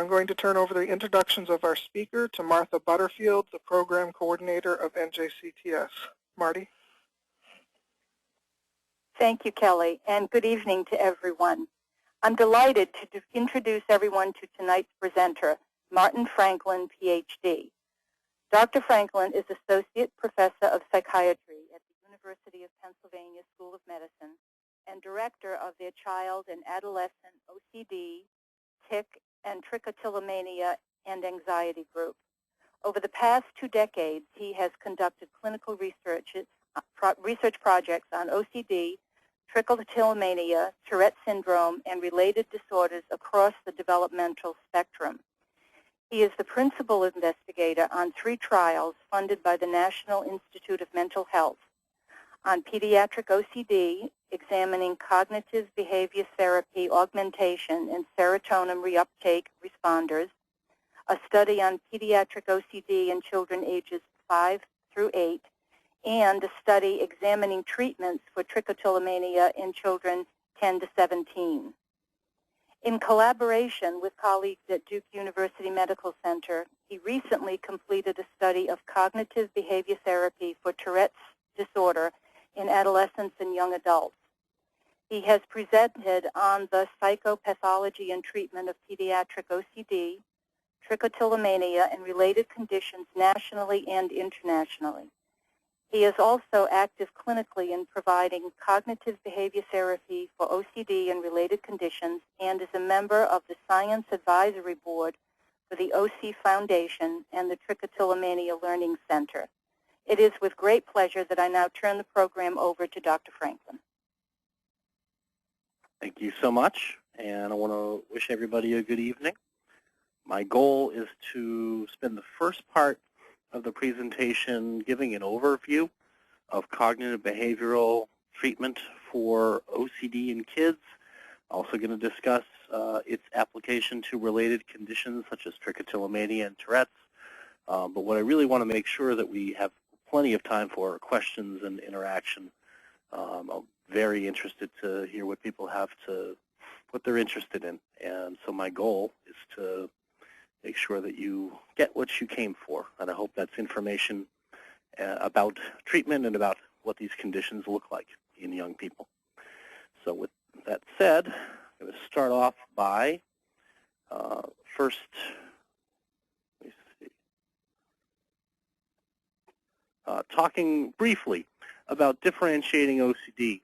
I'm going to turn over the introductions of our speaker to Martha Butterfield, the Program Coordinator of NJCTS. Marty? Thank you, Kelly, and good evening to everyone. I'm delighted to introduce everyone to tonight's presenter, Martin Franklin, Ph.D. Dr. Franklin is Associate Professor of Psychiatry at the University of Pennsylvania School of Medicine and Director of their Child and Adolescent OCD, tic, and trichotillomania and anxiety group. Over the past 2 decades, he has conducted clinical research projects on OCD, trichotillomania, Tourette syndrome, and related disorders across the developmental spectrum. He is the principal investigator on 3 trials funded by the National Institute of Mental Health on pediatric OCD, examining cognitive behavior therapy augmentation in serotonin reuptake responders, a study on pediatric OCD in children ages 5 through 8, and a study examining treatments for trichotillomania in children 10 to 17. In collaboration with colleagues at Duke University Medical Center, he recently completed a study of cognitive behavior therapy for Tourette's disorder in adolescents and young adults. He has presented on the psychopathology and treatment of pediatric OCD, trichotillomania, and related conditions nationally and internationally. He is also active clinically in providing cognitive behavior therapy for OCD and related conditions and is a member of the Science Advisory Board for the OC Foundation and the Trichotillomania Learning Center. It is with great pleasure that I now turn the program over to Dr. Franklin. Thank you so much, and I want to wish everybody a good evening. My goal is to spend the first part of the presentation giving an overview of cognitive behavioral treatment for OCD in kids. Also going to discuss its application to related conditions such as trichotillomania and Tourette's. But what I really want to make sure that we have plenty of time for are questions and interaction. I'm very interested to hear what people have what they're interested in. And so my goal is to make sure that you get what you came for. And I hope that's information about treatment and about what these conditions look like in young people. So with that said, I'm going to start off by first, let me see, talking briefly about differentiating OCD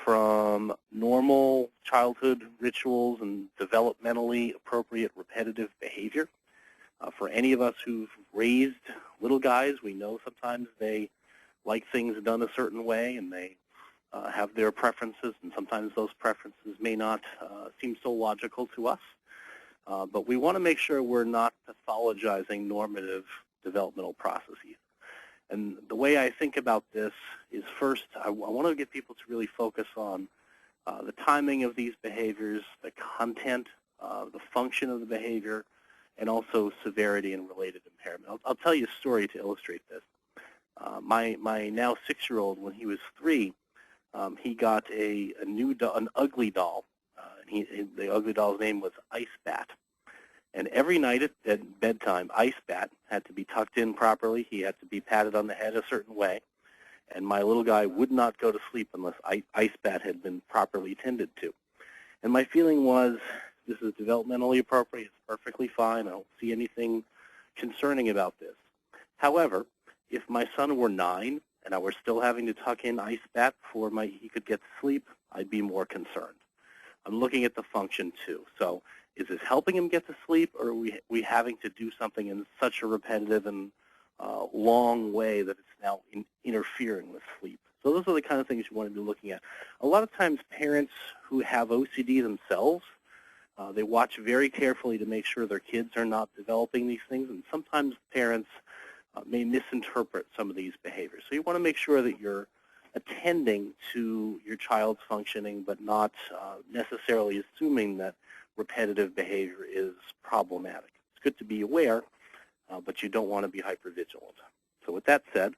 from normal childhood rituals and developmentally appropriate repetitive behavior. For any of us who've raised little guys, we know sometimes they like things done a certain way and they have their preferences, and sometimes those preferences may not seem so logical to us. But we want to make sure we're not pathologizing normative developmental processes. And the way I think about this is, first, I want to get people to really focus on the timing of these behaviors, the content, the function of the behavior, and also severity and related impairment. I'll tell you a story to illustrate this. My now 6-year-old, when he was 3, he got an ugly doll. The ugly doll's name was Ice Bat. And every night at bedtime, Ice Bat had to be tucked in properly. He had to be patted on the head a certain way. And my little guy would not go to sleep unless Ice Bat had been properly tended to. And my feeling was, this is developmentally appropriate. It's perfectly fine. I don't see anything concerning about this. However, if my son were 9 and I were still having to tuck in Ice Bat before he could get to sleep, I'd be more concerned. I'm looking at the function too. So is this helping him get to sleep, or are we having to do something in such a repetitive and long way that it's now interfering with sleep? So those are the kind of things you want to be looking at. A lot of times parents who have OCD themselves, they watch very carefully to make sure their kids are not developing these things, and sometimes parents may misinterpret some of these behaviors. So you want to make sure that you're attending to your child's functioning, but not necessarily assuming that repetitive behavior is problematic. It's good to be aware, but you don't want to be hypervigilant. So with that said,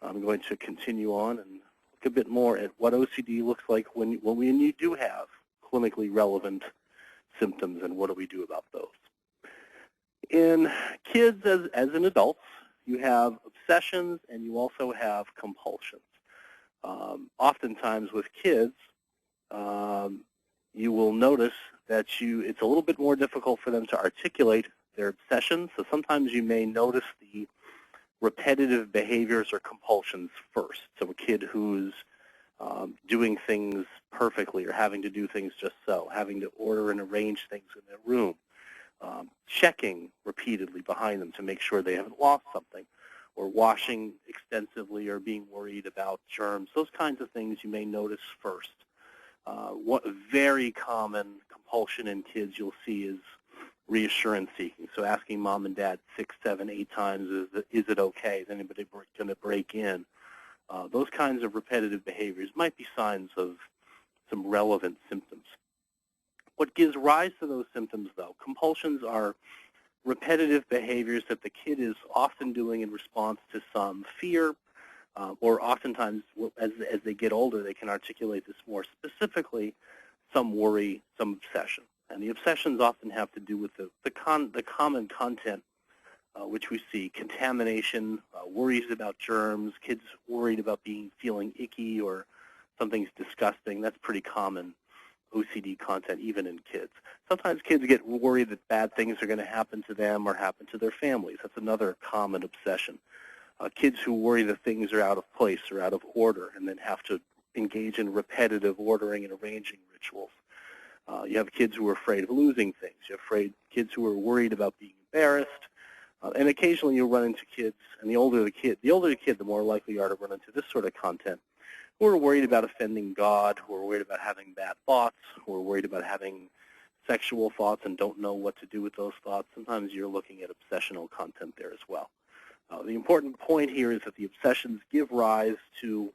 I'm going to continue on and look a bit more at what OCD looks like when you do have clinically relevant symptoms and what do we do about those. In kids, as in adults, you have obsessions and you also have compulsions. Oftentimes with kids, you will notice that it's a little bit more difficult for them to articulate their obsessions, so sometimes you may notice the repetitive behaviors or compulsions first. So a kid who's doing things perfectly or having to do things just so, having to order and arrange things in their room, checking repeatedly behind them to make sure they haven't lost something, or washing extensively or being worried about germs. Those kinds of things you may notice first. What very common compulsion in kids you'll see is reassurance seeking. So asking mom and dad 6, 7, 8 times, is it okay? Is anybody going to break in? Those kinds of repetitive behaviors might be signs of some relevant symptoms. What gives rise to those symptoms, though? Compulsions are repetitive behaviors that the kid is often doing in response to some fear, or oftentimes as they get older, they can articulate this more specifically, some worry, some obsession. And the obsessions often have to do with the common content which we see: contamination, worries about germs, kids worried about feeling icky or something's disgusting. That's pretty common OCD content even in kids. Sometimes kids get worried that bad things are going to happen to them or happen to their families. That's another common obsession. Kids who worry that things are out of place or out of order and then have to engage in repetitive ordering and arranging rituals. You have kids who are afraid of losing things. You have kids who are worried about being embarrassed. And occasionally you'll run into kids, and the older the kid, the more likely you are to run into this sort of content, who are worried about offending God, who are worried about having bad thoughts, who are worried about having sexual thoughts and don't know what to do with those thoughts. Sometimes you're looking at obsessional content there as well. The important point here is that the obsessions give rise to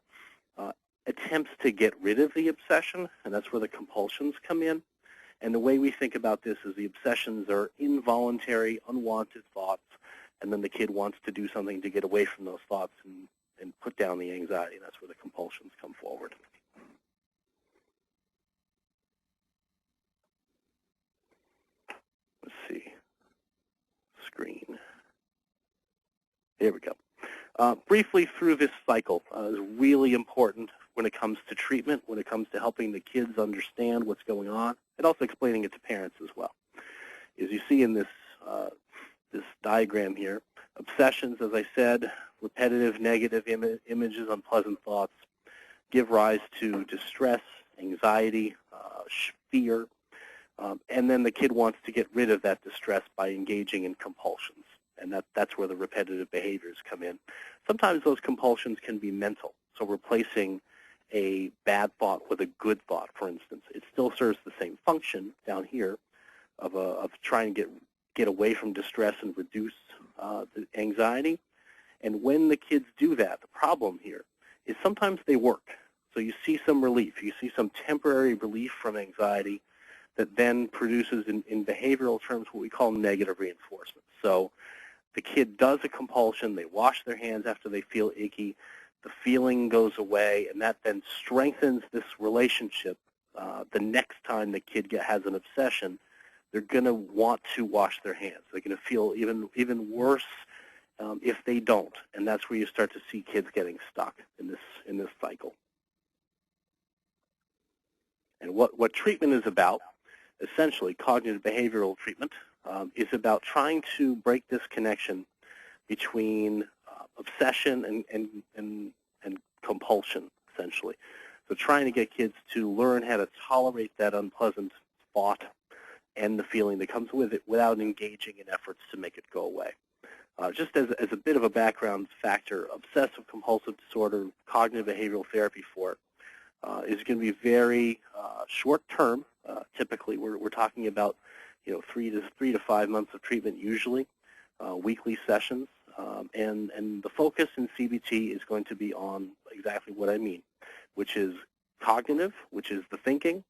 attempts to get rid of the obsession, and that's where the compulsions come in. And the way we think about this is the obsessions are involuntary, unwanted thoughts, and then the kid wants to do something to get away from those thoughts and put down the anxiety. That's where the compulsions come forward. Let's see. Screen. There we go. Briefly through this cycle is really important when it comes to treatment, when it comes to helping the kids understand what's going on, and also explaining it to parents as well. As you see in this diagram here, obsessions, as I said, repetitive negative images, unpleasant thoughts, give rise to distress, anxiety, fear, and then the kid wants to get rid of that distress by engaging in compulsions. And that's where the repetitive behaviors come in. Sometimes those compulsions can be mental, so replacing a bad thought with a good thought, for instance. It still serves the same function down here of trying to get away from distress and reduce the anxiety. And when the kids do that, the problem here is sometimes they work. So you see some relief. You see some temporary relief from anxiety that then produces, in behavioral terms, what we call negative reinforcement. So the kid does a compulsion, they wash their hands after they feel icky, the feeling goes away, and that then strengthens this relationship. The next time the kid has an obsession, they're going to want to wash their hands. They're going to feel even worse if they don't, and that's where you start to see kids getting stuck in this cycle. And what treatment is about, essentially cognitive behavioral treatment, is about trying to break this connection between obsession and compulsion, essentially. So trying to get kids to learn how to tolerate that unpleasant thought and the feeling that comes with it without engaging in efforts to make it go away. Just as a bit of a background factor, obsessive compulsive disorder, cognitive behavioral therapy for it, is going to be very short term. Typically, we're talking about 3 to 5 months of treatment usually, weekly sessions, and the focus in CBT is going to be on exactly what I mean, which is cognitive, which is the thinking,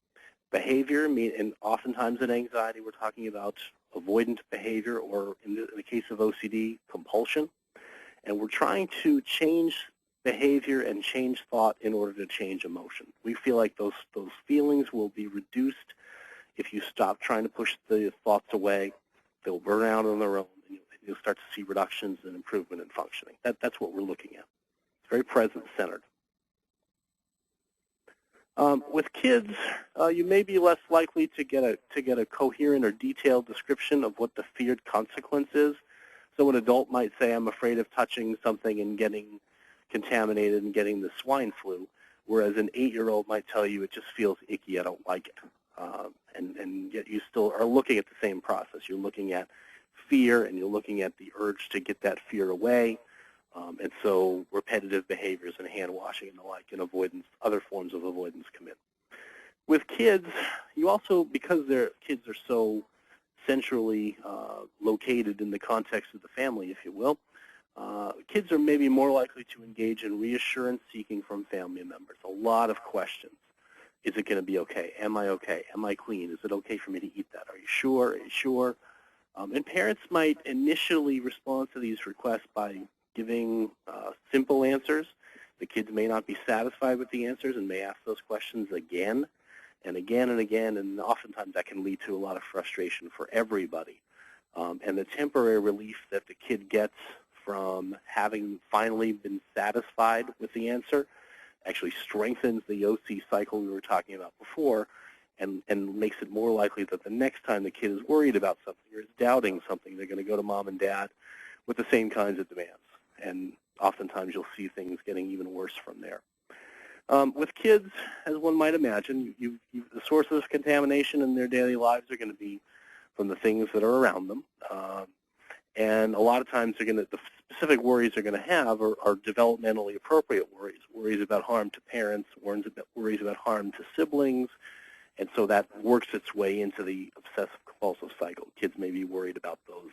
behavior, and oftentimes in anxiety we're talking about avoidant behavior, or in the case of OCD, compulsion, and we're trying to change behavior and change thought in order to change emotion. We feel like those feelings will be reduced if you stop trying to push the thoughts away. They'll burn out on their own, you'll start to see reductions and improvement in functioning. That's what we're looking at. It's very present-centered. With kids, you may be less likely to get a coherent or detailed description of what the feared consequence is. So an adult might say, I'm afraid of touching something and getting contaminated and getting the swine flu, whereas an 8-year-old might tell you it just feels icky, I don't like it. And yet you still are looking at the same process. You're looking at fear and you're looking at the urge to get that fear away. And so repetitive behaviors and hand washing and the like and avoidance, other forms of avoidance come in. With kids, you also, because their kids are so centrally located in the context of the family, if you will, kids are maybe more likely to engage in reassurance seeking from family members. A lot of questions. Is it going to be okay? Am I okay? Am I clean? Is it okay for me to eat that? Are you sure? Are you sure? And parents might initially respond to these requests by giving simple answers. The kids may not be satisfied with the answers and may ask those questions again and again and again, and oftentimes that can lead to a lot of frustration for everybody. And the temporary relief that the kid gets from having finally been satisfied with the answer actually strengthens the OC cycle we were talking about before and makes it more likely that the next time the kid is worried about something or is doubting something, they're going to go to mom and dad with the same kinds of demands. And oftentimes you'll see things getting even worse from there. With kids, as one might imagine, the sources of contamination in their daily lives are going to be from the things that are around them. And a lot of times the specific worries they're going to have are developmentally appropriate worries about harm to parents, worries about harm to siblings, and so that works its way into the obsessive-compulsive cycle. Kids may be worried about those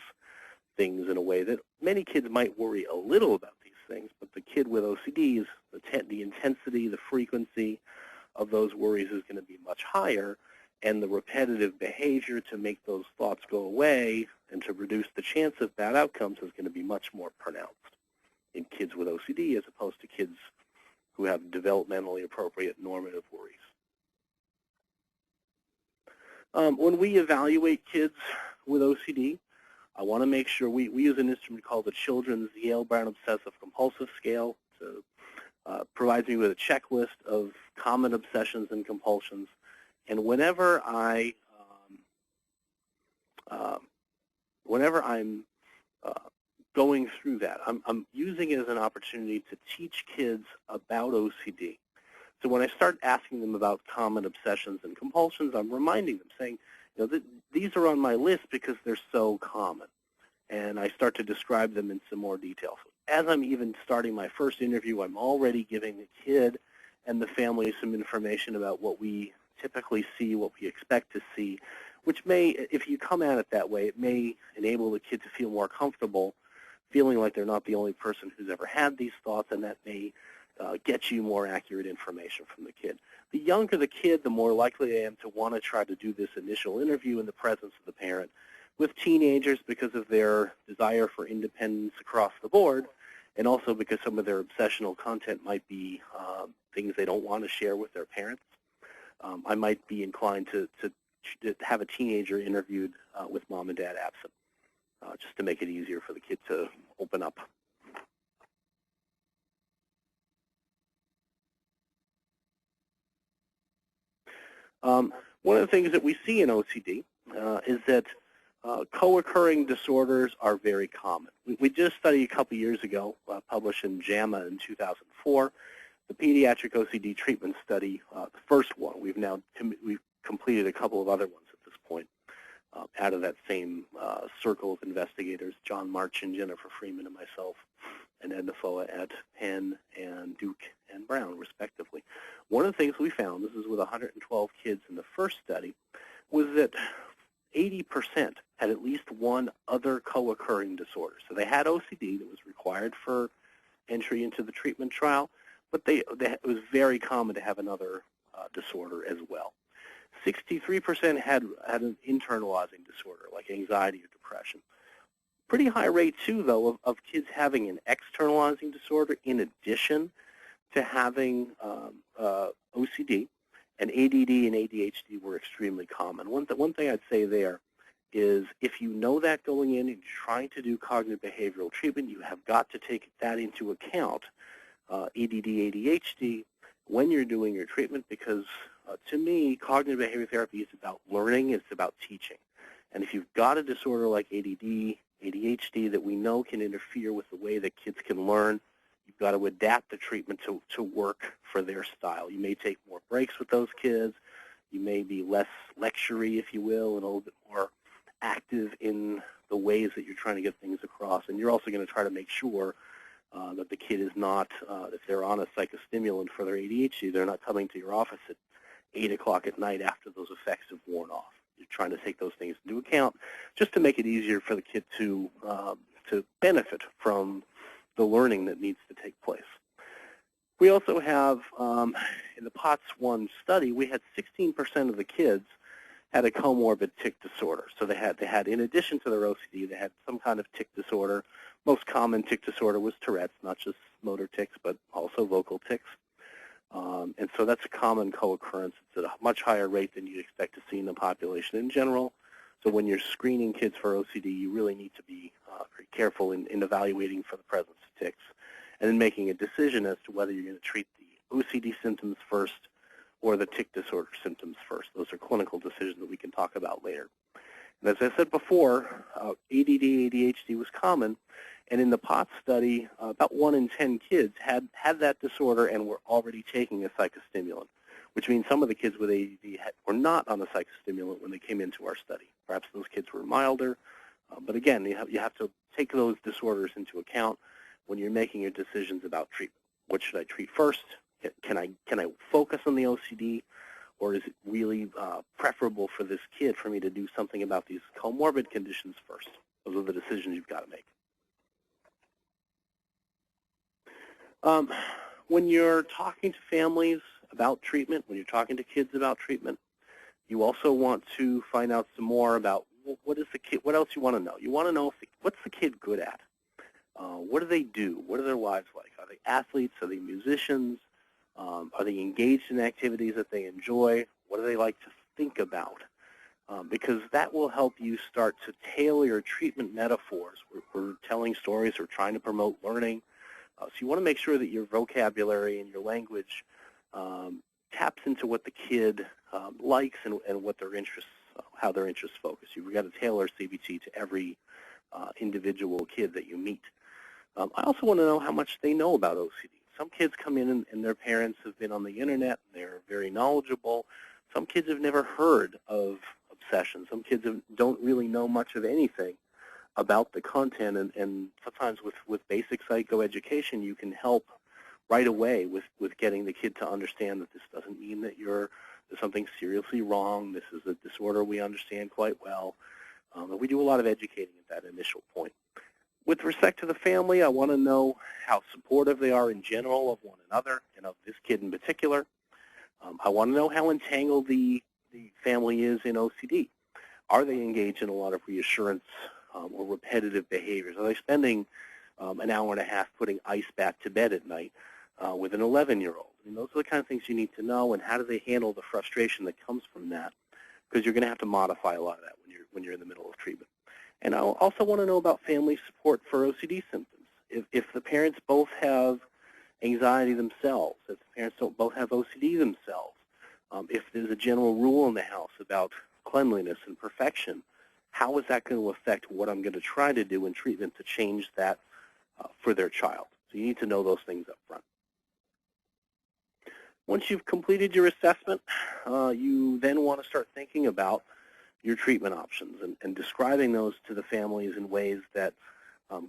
things in a way that many kids might worry a little about these things, but the kid with OCDs, the intensity, the frequency of those worries is going to be much higher, and the repetitive behavior to make those thoughts go away and to reduce the chance of bad outcomes is going to be much more pronounced in kids with OCD as opposed to kids who have developmentally appropriate normative worries. When we evaluate kids with OCD, I want to make sure we use an instrument called the Children's Yale-Brown Obsessive Compulsive Scale. It provides me with a checklist of common obsessions and compulsions. And whenever I'm going through that, I'm using it as an opportunity to teach kids about OCD. So when I start asking them about common obsessions and compulsions, I'm reminding them, saying, these are on my list because they're so common. And I start to describe them in some more detail. So as I'm even starting my first interview, I'm already giving the kid and the family some information about what we typically see, what we expect to see, which may, if you come at it that way, it may enable the kid to feel more comfortable, feeling like they're not the only person who's ever had these thoughts, and that may get you more accurate information from the kid. The younger the kid, the more likely I am to want to try to do this initial interview in the presence of the parent. With teenagers, because of their desire for independence across the board, and also because some of their obsessional content might be things they don't want to share with their parents, I might be inclined to have a teenager interviewed with mom and dad absent, just to make it easier for the kid to open up. One of the things that we see in OCD is that co-occurring disorders are very common. We did a study a couple years ago, published in JAMA in 2004, the Pediatric OCD treatment study, the first one. We've completed a couple of other ones at this point out of that same circle of investigators, John March and Jennifer Freeman and myself, and Ed Nafoa at Penn and Duke and Brown, respectively. One of the things we found, this is with 112 kids in the first study, was that 80% had at least one other co-occurring disorder. So they had OCD that was required for entry into the treatment trial, but it was very common to have another disorder as well. 63% had an internalizing disorder, like anxiety or depression. Pretty high rate, too, though, of kids having an externalizing disorder in addition to having OCD, and ADD and ADHD were extremely common. One thing I'd say there is if you know that going in and you're trying to do cognitive behavioral treatment, you have got to take that into account, ADD, ADHD, when you're doing your treatment, because to me, cognitive behavior therapy is about learning, it's about teaching. And if you've got a disorder like ADD, ADHD that we know can interfere with the way that kids can learn, you've got to adapt the treatment to work for their style. You may take more breaks with those kids. You may be less lecture-y, if you will, and a little bit more active in the ways that you're trying to get things across. And you're also going to try to make sure that the kid is not, if they're on a psychostimulant for their ADHD, they're not coming to your office at 8 o'clock at night after those effects have worn off. You're trying to take those things into account just to make it easier for the kid to benefit from the learning that needs to take place. We also have, in the POTS 1 study, we had 16% of the kids had a comorbid tic disorder. So they had, in addition to their OCD, they had some kind of tic disorder. Most common tic disorder was Tourette's, not just motor tics, but also vocal tics. And so that's a common co-occurrence. It's at a much higher rate than you'd expect to see in the population in general. So when you're screening kids for OCD, you really need to be very careful in evaluating for the presence of tics and then making a decision as to whether you're going to treat the OCD symptoms first or the tic disorder symptoms first. Those are clinical decisions that we can talk about later. And as I said before, ADD, ADHD was common, and in the POTS study, about 1 in 10 kids had that disorder and were already taking a psychostimulant, which means some of the kids with ADD were not on a psychostimulant when they came into our study. Perhaps those kids were milder, but again, you have to take those disorders into account when you're making your decisions about treatment. What should I treat first? Can I focus on the OCD, or is it really preferable for this kid for me to do something about these comorbid conditions first? Those are the decisions you've got to make. When you're talking to families about treatment, when you're talking to kids about treatment, you also want to find out some more about what else you want to know. You want to know what's the kid good at? What do they do? What are their lives like? Are they athletes? Are they musicians? Are they engaged in activities that they enjoy? What do they like to think about? Because that will help you start to tailor your treatment metaphors. We're telling stories, we're trying to promote learning. So you want to make sure that your vocabulary and your language taps into what the kid likes and what their interests, how their interests focus. You've got to tailor CBT to every individual kid that you meet. I also want to know how much they know about OCD. Some kids come in and their parents have been on the internet and they're very knowledgeable. Some kids have never heard of obsession. Some kids don't really know much of anything about the content, and sometimes with basic psychoeducation you can help right away with getting the kid to understand that this doesn't mean that there's something seriously wrong. This is a disorder we understand quite well. And we do a lot of educating at that initial point. With respect to the family, I want to know how supportive they are in general of one another and of this kid in particular. I want to know how entangled the family is in OCD. Are they engaged in a lot of reassurance or repetitive behaviors? Are they spending an hour and a half putting ice back to bed at night with an 11-year-old? I mean, those are the kind of things you need to know, and how do they handle the frustration that comes from that? Because you're going to have to modify a lot of that when you're in the middle of treatment. And I also want to know about family support for OCD symptoms. If the parents both have anxiety themselves, if the parents both have OCD themselves, if there's a general rule in the house about cleanliness and perfection, how is that going to affect what I'm going to try to do in treatment to change that for their child? So you need to know those things up front. Once you've completed your assessment, you then want to start thinking about your treatment options and describing those to the families in ways that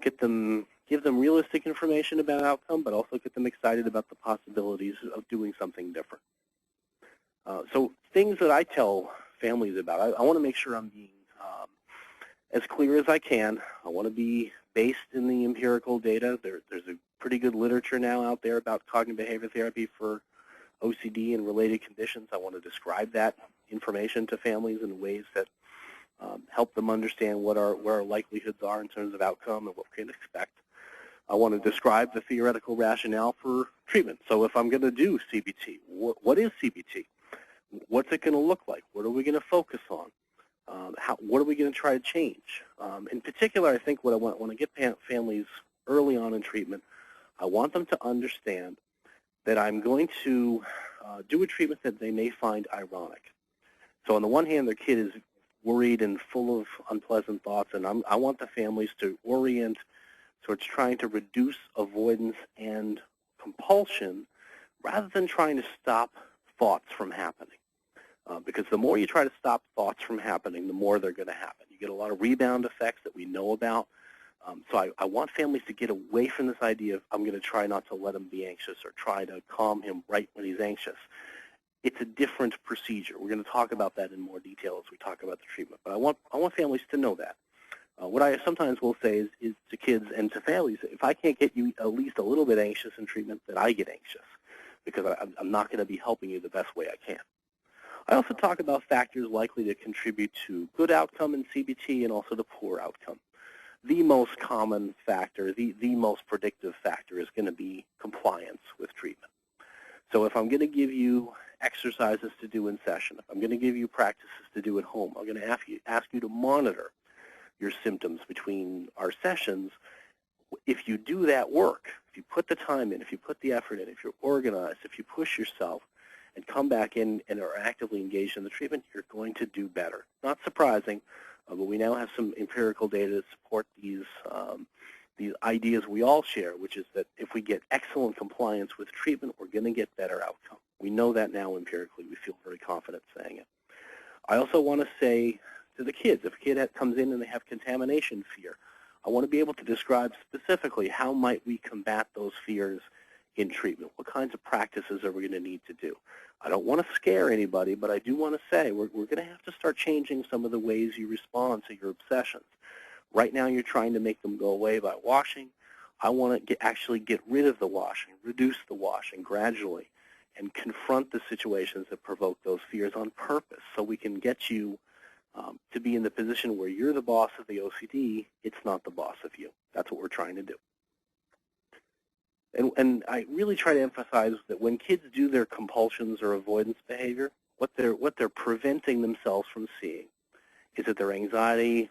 give them realistic information about outcome, but also get them excited about the possibilities of doing something different. So things that I tell families about, I want to make sure I'm being as clear as I can. I want to be based in the empirical data. There's a pretty good literature now out there about cognitive behavior therapy for OCD and related conditions. I want to describe that information to families in ways that help them understand where our likelihoods are in terms of outcome and what we can expect. I want to describe the theoretical rationale for treatment. So if I'm going to do CBT, what is CBT? What's it going to look like? What are we going to focus on? What are we going to try to change? In particular, I think what I want, when I get families early on in treatment, I want them to understand that I'm going to do a treatment that they may find ironic. So on the one hand, their kid is worried and full of unpleasant thoughts, and I want the families to orient towards trying to reduce avoidance and compulsion rather than trying to stop thoughts from happening. Because the more you try to stop thoughts from happening, the more they're going to happen. You get a lot of rebound effects that we know about. So I want families to get away from this idea of I'm going to try not to let him be anxious or try to calm him right when he's anxious. It's a different procedure. We're going to talk about that in more detail as we talk about the treatment. But I want families to know that. What I sometimes will say is to kids and to families, if I can't get you at least a little bit anxious in treatment, then I get anxious because I'm not going to be helping you the best way I can. I also talk about factors likely to contribute to good outcome in CBT and also the poor outcome. The most common factor, the most predictive factor is going to be compliance with treatment. So if I'm going to give you exercises to do in session, if I'm going to give you practices to do at home, I'm going to ask you to monitor your symptoms between our sessions. If you do that work, if you put the time in, if you put the effort in, if you're organized, if you push yourself and come back in and are actively engaged in the treatment, you're going to do better. Not surprising, but we now have some empirical data to support these ideas we all share, which is that if we get excellent compliance with treatment, we're going to get better outcome. We know that now empirically. We feel very confident saying it. I also want to say to the kids, if a kid comes in and they have contamination fear, I want to be able to describe specifically how might we combat those fears in treatment. What kinds of practices are we going to need to do? I don't want to scare anybody, but I do want to say we're going to have to start changing some of the ways you respond to your obsessions. Right now you're trying to make them go away by washing. I want to actually get rid of the washing, reduce the washing gradually, and confront the situations that provoke those fears on purpose so we can get you to be in the position where you're the boss of the OCD, it's not the boss of you. That's what we're trying to do. And I really try to emphasize that when kids do their compulsions or avoidance behavior, what they're preventing themselves from seeing is that their anxiety,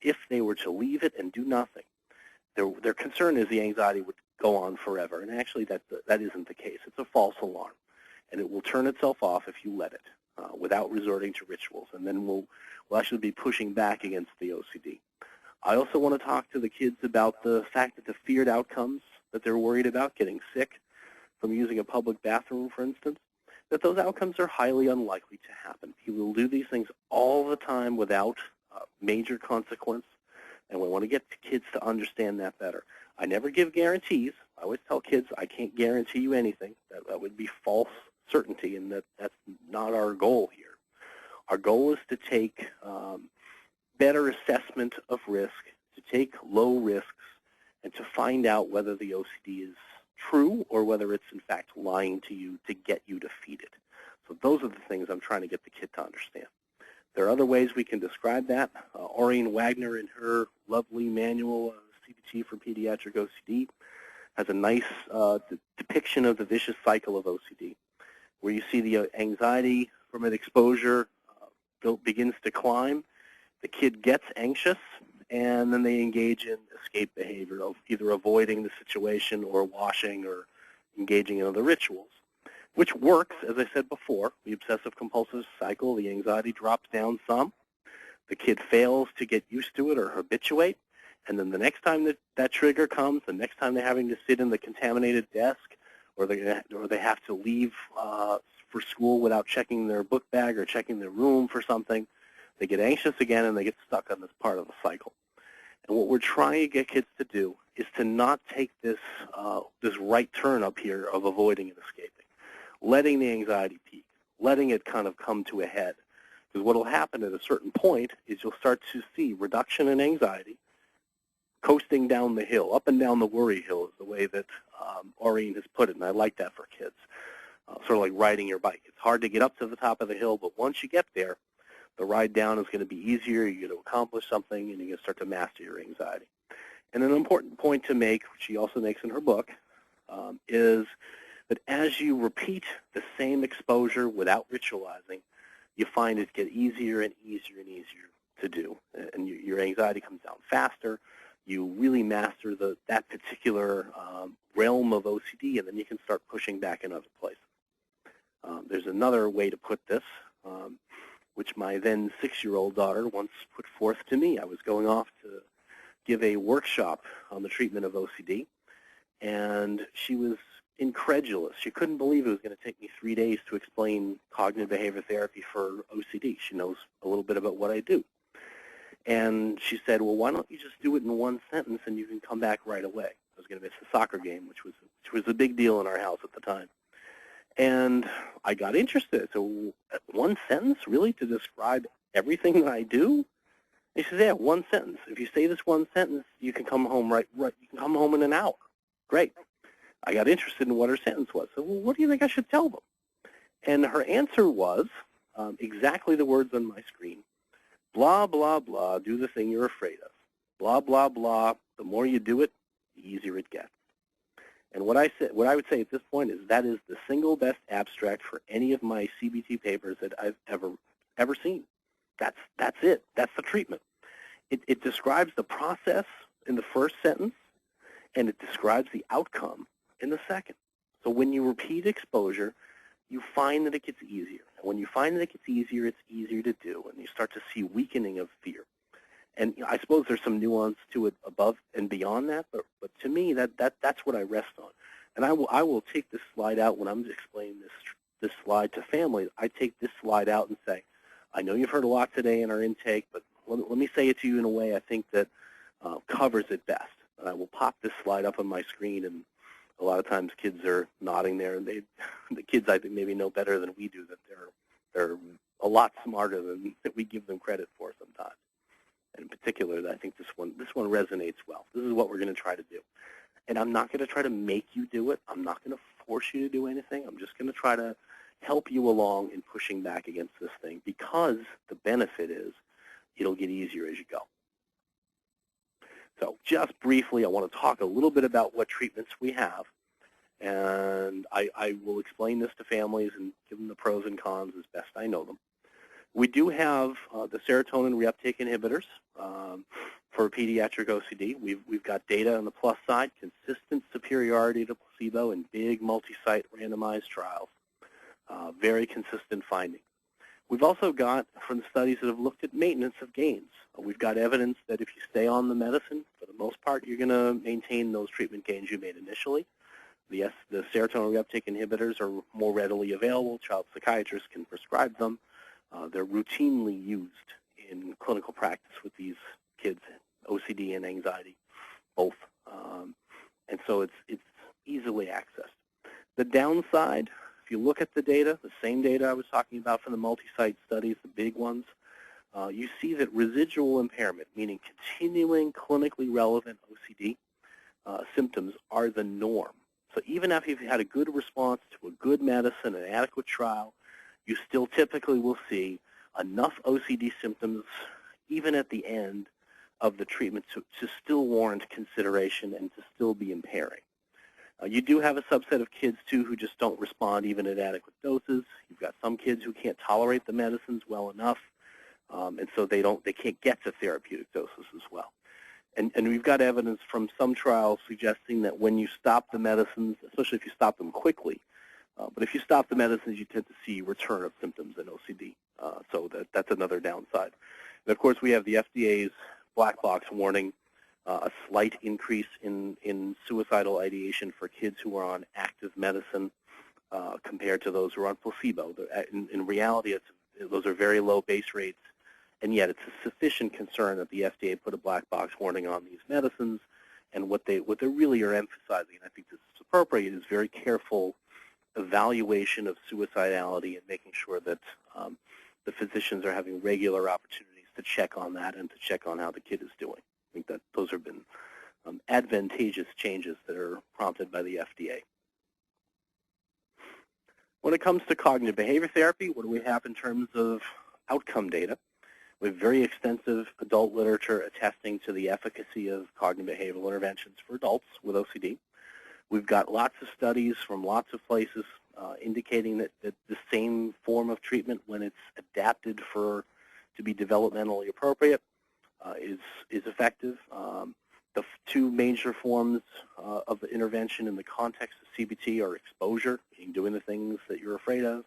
if they were to leave it and do nothing, their concern is the anxiety would go on forever. And actually that isn't the case. It's a false alarm. And it will turn itself off if you let it without resorting to rituals. And then we'll actually be pushing back against the OCD. I also want to talk to the kids about the fact that the feared outcomes that they're worried about, getting sick from using a public bathroom, for instance, that those outcomes are highly unlikely to happen. People will do these things all the time without major consequence, and we want to get kids to understand that better. I never give guarantees. I always tell kids I can't guarantee you anything. That would be false certainty, and that's not our goal here. Our goal is to take better assessment of risk, to take low risks, and to find out whether the OCD is true or whether it's in fact lying to you to get you to feed it. So those are the things I'm trying to get the kid to understand. There are other ways we can describe that. Aureen Wagner, in her lovely manual, CBT for Pediatric OCD, has a nice depiction of the vicious cycle of OCD, where you see the anxiety from an exposure begins to climb. The kid gets anxious, and then they engage in escape behavior of either avoiding the situation or washing or engaging in other rituals, which works, as I said before. The obsessive-compulsive cycle, the anxiety drops down some. The kid fails to get used to it or habituate, and then the next time that trigger comes, the next time they're having to sit in the contaminated desk or they have to leave for school without checking their book bag or checking their room for something, they get anxious again and they get stuck on this part of the cycle. And what we're trying to get kids to do is to not take this right turn up here of avoiding and escaping, letting the anxiety peak, letting it kind of come to a head. Because what will happen at a certain point is you'll start to see reduction in anxiety, coasting down the hill, up and down the worry hill is the way that Aureen has put it, and I like that for kids. Sort of like riding your bike. It's hard to get up to the top of the hill, but once you get there, the ride down is going to be easier. You're going to accomplish something, and you're going to start to master your anxiety. And an important point to make, which she also makes in her book, is that as you repeat the same exposure without ritualizing, you find it get easier and easier and easier to do, and your anxiety comes down faster. You really master that particular realm of OCD, and then you can start pushing back in other places. There's another way to put this, which my then 6-year-old daughter once put forth to me. I was going off to give a workshop on the treatment of OCD, and she was incredulous. She couldn't believe it was going to take me 3 days to explain cognitive behavior therapy for OCD. She knows a little bit about what I do. And she said, well, why don't you just do it in one sentence and you can come back right away. I was going to miss the soccer game, which was a big deal in our house at the time. And I got interested. So one sentence, really, to describe everything that I do? And she said, yeah, one sentence. If you say this one sentence, you can come home right. You can come home in an hour. Great. I got interested in what her sentence was. So, well, what do you think I should tell them? And her answer was exactly the words on my screen. Blah, blah, blah, do the thing you're afraid of. Blah, blah, blah, the more you do it, the easier it gets. And what I would say at this point is that is the single best abstract for any of my CBT papers that I've ever seen. That's it. That's the treatment. It describes the process in the first sentence, and it describes the outcome in the second. So when you repeat exposure, you find that it gets easier. And when you find that it gets easier, it's easier to do, and you start to see weakening of fear. And I suppose there's some nuance to it above and beyond that, but to me, that's what I rest on. And I will take this slide out when I'm explaining this slide to families. I take this slide out and say, I know you've heard a lot today in our intake, but let me say it to you in a way I think that covers it best. And I will pop this slide up on my screen, and a lot of times kids are nodding there, and the kids I think maybe know better than we do that they're a lot smarter than we give them credit for sometimes. And in particular, I think this one resonates well. This is what we're going to try to do. And I'm not going to try to make you do it. I'm not going to force you to do anything. I'm just going to try to help you along in pushing back against this thing, because the benefit is it'll get easier as you go. So just briefly, I want to talk a little bit about what treatments we have. And I will explain this to families and give them the pros and cons as best I know them. We do have the serotonin reuptake inhibitors for pediatric OCD. We've got data on the plus side, consistent superiority to placebo in big multi-site randomized trials. Very consistent finding. We've also got, from the studies that have looked at maintenance of gains, we've got evidence that if you stay on the medicine, for the most part, you're going to maintain those treatment gains you made initially. The serotonin reuptake inhibitors are more readily available. Child psychiatrists can prescribe them. They're routinely used in clinical practice with these kids, OCD and anxiety, both. And so it's easily accessed. The downside, if you look at the data, the same data I was talking about from the multi-site studies, the big ones, you see that residual impairment, meaning continuing clinically relevant OCD symptoms, are the norm. So even after you've had a good response to a good medicine, an adequate trial, you still typically will see enough OCD symptoms, even at the end of the treatment, to still warrant consideration and to still be impairing. You do have a subset of kids, too, who just don't respond even at adequate doses. You've got some kids who can't tolerate the medicines well enough, and so they can't get to therapeutic doses as well. And we've got evidence from some trials suggesting that when you stop the medicines, especially if you stop them quickly, but if you stop the medicines, you tend to see return of symptoms in OCD. So that's another downside. And of course, we have the FDA's black box warning, a slight increase in suicidal ideation for kids who are on active medicine compared to those who are on placebo. In reality, those are very low base rates, and yet it's a sufficient concern that the FDA put a black box warning on these medicines. And what they really are emphasizing, and I think this is appropriate, is very careful evaluation of suicidality and making sure that the physicians are having regular opportunities to check on that and to check on how the kid is doing. I think that those have been advantageous changes that are prompted by the FDA. When it comes to cognitive behavior therapy, what do we have in terms of outcome data? We have very extensive adult literature attesting to the efficacy of cognitive behavioral interventions for adults with OCD. We've got lots of studies from lots of places, indicating that the same form of treatment, when it's adapted to be developmentally appropriate, is effective. The two major forms of the intervention in the context of CBT are exposure, meaning doing the things that you're afraid of,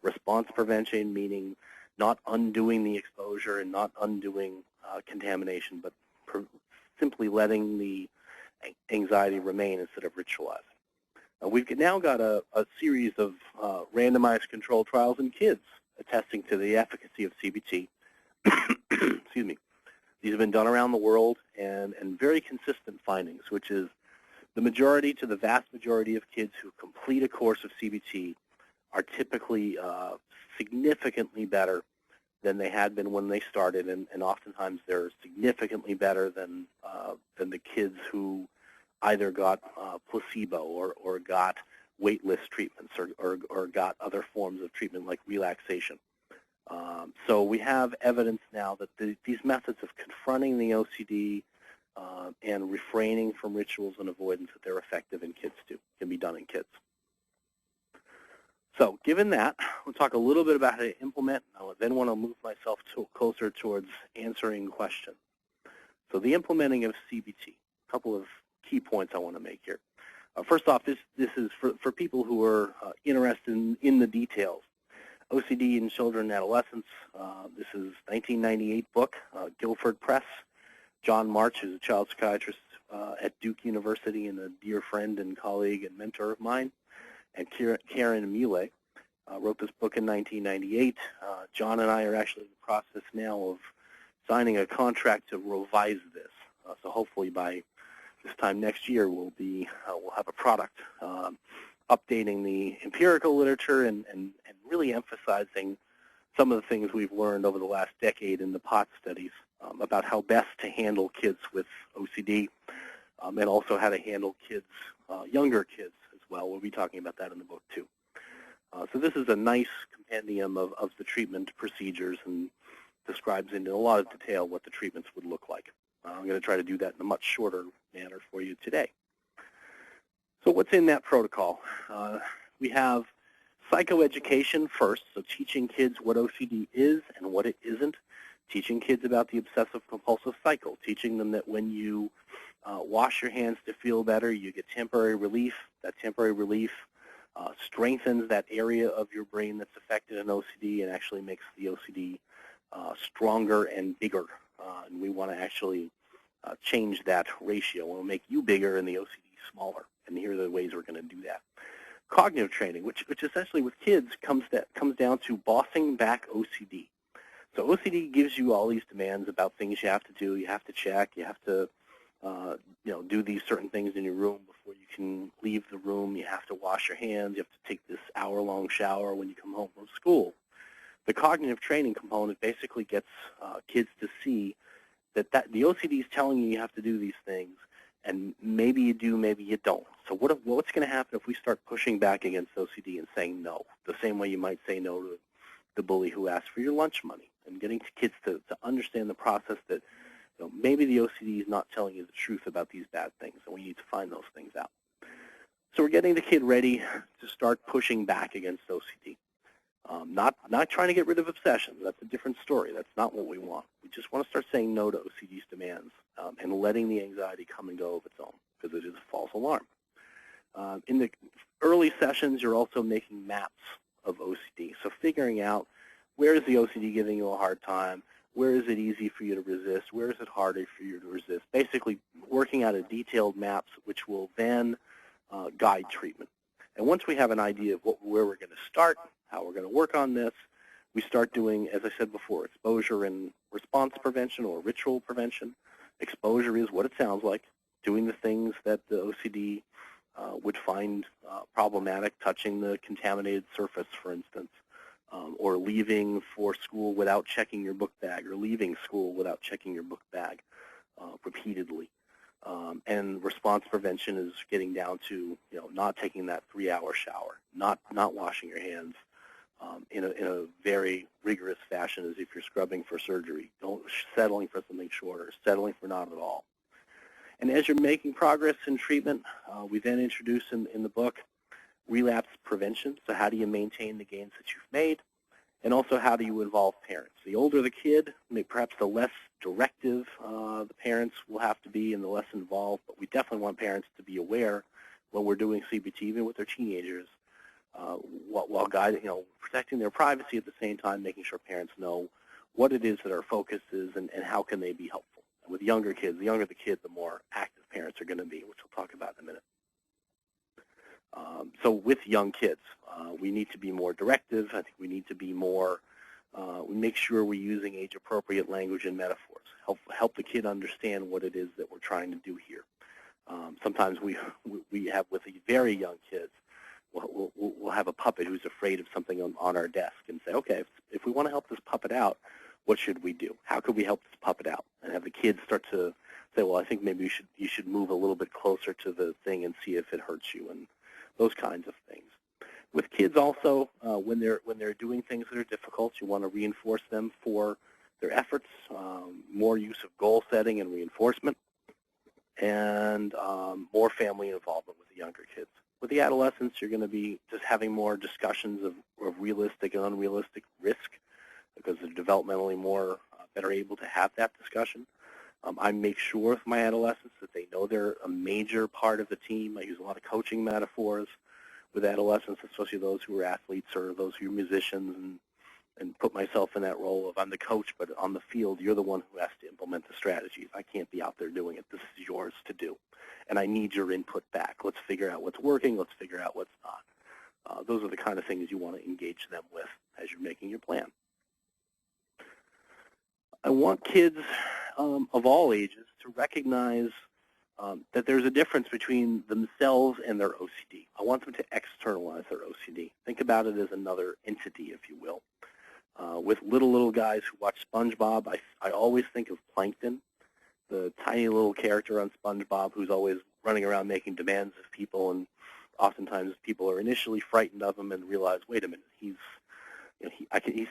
response prevention, meaning not undoing the exposure and not undoing contamination, but simply letting the anxiety remain instead of ritualizing. We've now got a series of randomized controlled trials in kids attesting to the efficacy of CBT. Excuse me. These have been done around the world and very consistent findings, which is the vast majority of kids who complete a course of CBT are typically significantly better than they had been when they started, and oftentimes they're significantly better than the kids who either got placebo or got waitlist treatments or got other forms of treatment like relaxation. So we have evidence now that these methods of confronting the OCD and refraining from rituals and avoidance, that they're effective in kids too, can be done in kids. So given that, we'll talk a little bit about how to implement, and I then want to move myself closer towards answering questions. So the implementing of CBT, a couple of key points I want to make here. First off, this is for people who are interested in the details. OCD in Children and Adolescents, this is 1998 book, Guilford Press. John March is a child psychiatrist at Duke University and a dear friend and colleague and mentor of mine. And Karen Mule wrote this book in 1998. John and I are actually in the process now of signing a contract to revise this. So hopefully by this time next year we'll have a product updating the empirical literature and really emphasizing some of the things we've learned over the last decade in the POT studies about how best to handle kids with OCD and also how to handle kids, younger kids as well. We'll be talking about that in the book too. So this is a nice compendium of the treatment procedures and describes in a lot of detail what the treatments would look like. I'm going to try to do that in a much shorter manner for you today. So what's in that protocol? We have psychoeducation first, so teaching kids what OCD is and what it isn't, teaching kids about the obsessive-compulsive cycle, teaching them that when you wash your hands to feel better, you get temporary relief. That temporary relief strengthens that area of your brain that's affected in OCD and actually makes the OCD stronger and bigger. And we want to actually change that ratio. We'll make you bigger and the OCD smaller. And here are the ways we're going to do that. Cognitive training, which essentially with kids comes down to bossing back OCD. So OCD gives you all these demands about things you have to do. You have to check. You have to do these certain things in your room before you can leave the room. You have to wash your hands. You have to take this hour-long shower when you come home from school. The cognitive training component basically gets kids to see that the OCD is telling you have to do these things, and maybe you do, maybe you don't. So what's going to happen if we start pushing back against OCD and saying no, the same way you might say no to the bully who asks for your lunch money, and getting kids to understand the process that maybe the OCD is not telling you the truth about these bad things, and we need to find those things out. So we're getting the kid ready to start pushing back against OCD. Not trying to get rid of obsessions. That's a different story. That's not what we want. We just want to start saying no to OCD's demands and letting the anxiety come and go of its own, because it is a false alarm. In the early sessions, you're also making maps of OCD. So figuring out where is the OCD giving you a hard time, where is it easy for you to resist, where is it harder for you to resist. Basically working out a detailed maps which will then guide treatment. And once we have an idea of where we're going to start, how we're going to work on this, we start doing, as I said before, exposure and response prevention or ritual prevention. Exposure is what it sounds like, doing the things that the OCD would find problematic, touching the contaminated surface, for instance, or leaving for school without checking your book bag, or leaving school without checking your book bag repeatedly. And response prevention is getting down to not taking that 3-hour shower, not washing your hands in a very rigorous fashion as if you're scrubbing for surgery. Don't settling for something shorter, settling for not at all. And as you're making progress in treatment, we then introduce in the book relapse prevention, so how do you maintain the gains that you've made, and also how do you involve parents. The older the kid, perhaps the less directive the parents will have to be and the less involved, but we definitely want parents to be aware when we're doing CBT, even with their teenagers, while guiding, protecting their privacy at the same time, making sure parents know what it is that our focus is and how can they be helpful. And with younger kids, the younger the kid, the more active parents are going to be, which we'll talk about in a minute. So with young kids, we need to be more directive. I think we need to be more, we make sure we're using age-appropriate language and metaphors. Help the kid understand what it is that we're trying to do here. Sometimes we have, with the very young kids, we'll have a puppet who's afraid of something on our desk and say, okay, if we want to help this puppet out, what should we do? How could we help this puppet out? And have the kids start to say, well, I think maybe you should move a little bit closer to the thing and see if it hurts you, and those kinds of things. With kids also, when they're doing things that are difficult, you want to reinforce them for their efforts, more use of goal setting and reinforcement, and more family involvement with the younger kids. With the adolescents, you're going to be just having more discussions of realistic and unrealistic risk because they're developmentally more better able to have that discussion. I make sure with my adolescents that they know they're a major part of the team. I use a lot of coaching metaphors with adolescents, especially those who are athletes or those who are musicians, and put myself in that role of I'm the coach, but on the field, you're the one who has to implement the strategies. I can't be out there doing it. This is yours to do, and I need your input back. Let's figure out what's working. Let's figure out what's not. Those are the kind of things you want to engage them with as you're making your plan. I want kids of all ages to recognize that there's a difference between themselves and their OCD. I want them to externalize their OCD. Think about it as another entity, if you will. With little guys who watch SpongeBob, I always think of Plankton, the tiny little character on SpongeBob who's always running around making demands of people, and oftentimes people are initially frightened of him and realize, wait a minute, he's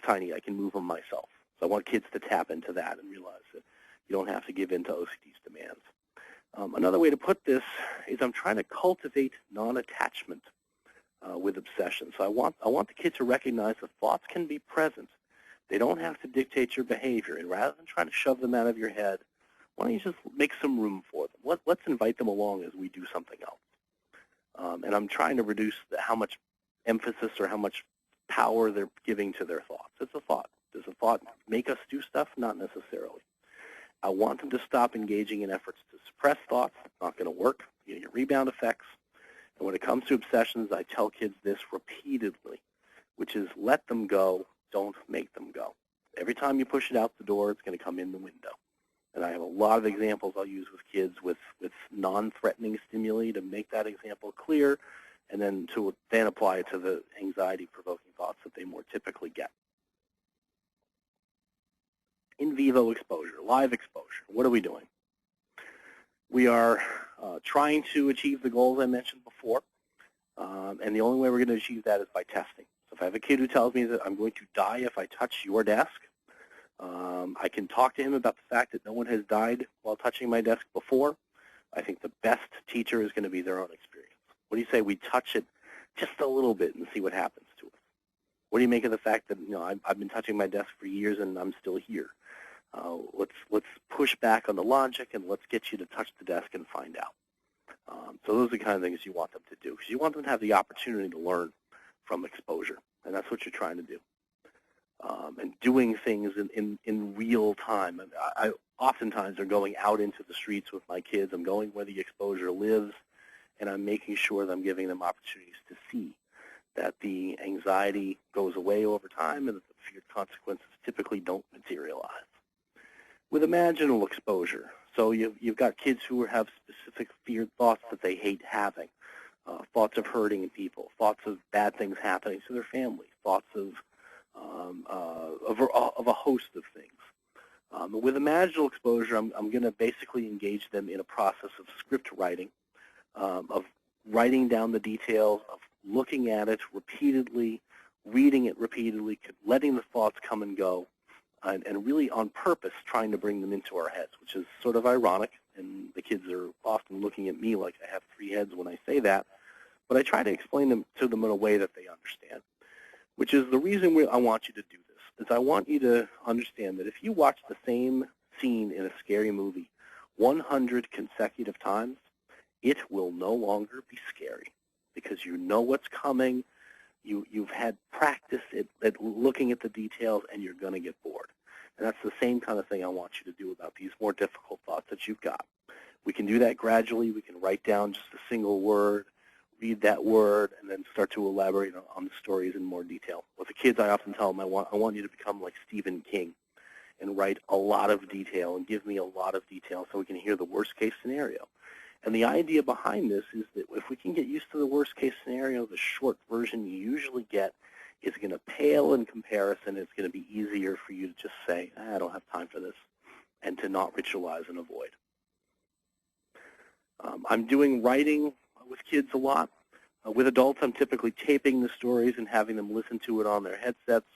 tiny, I can move him myself. So I want kids to tap into that and realize that you don't have to give in to OCD's demands. Another way to put this is I'm trying to cultivate non-attachment with obsession. So I want the kid to recognize that thoughts can be present. They don't have to dictate your behavior. And rather than trying to shove them out of your head, why don't you just make some room for them? Let's invite them along as we do something else. And I'm trying to reduce how much emphasis or how much power they're giving to their thoughts. It's a thought. Does a thought make us do stuff? Not necessarily. I want them to stop engaging in efforts to suppress thoughts. It's not going to work. You get rebound effects. And when it comes to obsessions, I tell kids this repeatedly, which is let them go, don't make them go. Every time you push it out the door, it's going to come in the window. And I have a lot of examples I'll use with kids with non-threatening stimuli to make that example clear, and then to apply it to the anxiety-provoking thoughts that they more typically get. In vivo exposure, live exposure. What are we doing? We are trying to achieve the goals I mentioned before, and the only way we're going to achieve that is by testing. So if I have a kid who tells me that I'm going to die if I touch your desk, I can talk to him about the fact that no one has died while touching my desk before. I think the best teacher is going to be their own experience. What do you say we touch it just a little bit and see what happens to us? What do you make of the fact that I've been touching my desk for years and I'm still here? Let's push back on the logic and let's get you to touch the desk and find out. So those are the kind of things you want them to do, because you want them to have the opportunity to learn from exposure, and that's what you're trying to do. And doing things in real time. I oftentimes are going out into the streets with my kids. I'm going where the exposure lives, and I'm making sure that I'm giving them opportunities to see that the anxiety goes away over time and that the feared consequences typically don't materialize. With imaginal exposure, so you've got kids who have specific feared thoughts that they hate having, thoughts of hurting people, thoughts of bad things happening to their family, thoughts of a host of things. With imaginal exposure, I'm going to basically engage them in a process of script writing, of writing down the details, of looking at it repeatedly, reading it repeatedly, letting the thoughts come and go, and really on purpose trying to bring them into our heads, which is sort of ironic, and the kids are often looking at me like I have 3 heads when I say that, but I try to explain them to them in a way that they understand, which is the reason I want you to do this, is I want you to understand that if you watch the same scene in a scary movie 100 consecutive times, it will no longer be scary because you know what's coming, you've had practice at looking at the details, and you're going to get bored. And that's the same kind of thing I want you to do about these more difficult thoughts that you've got. We can do that gradually. We can write down just a single word, read that word, and then start to elaborate on the stories in more detail. With the kids, I often tell them, I want you to become like Stephen King and write a lot of detail and give me a lot of detail so we can hear the worst-case scenario. And the idea behind this is that if we can get used to the worst-case scenario, the short version you usually get is going to pale in comparison. It's going to be easier for you to just say, I don't have time for this, and to not ritualize and avoid. I'm doing writing with kids a lot. With adults, I'm typically taping the stories and having them listen to it on their headsets.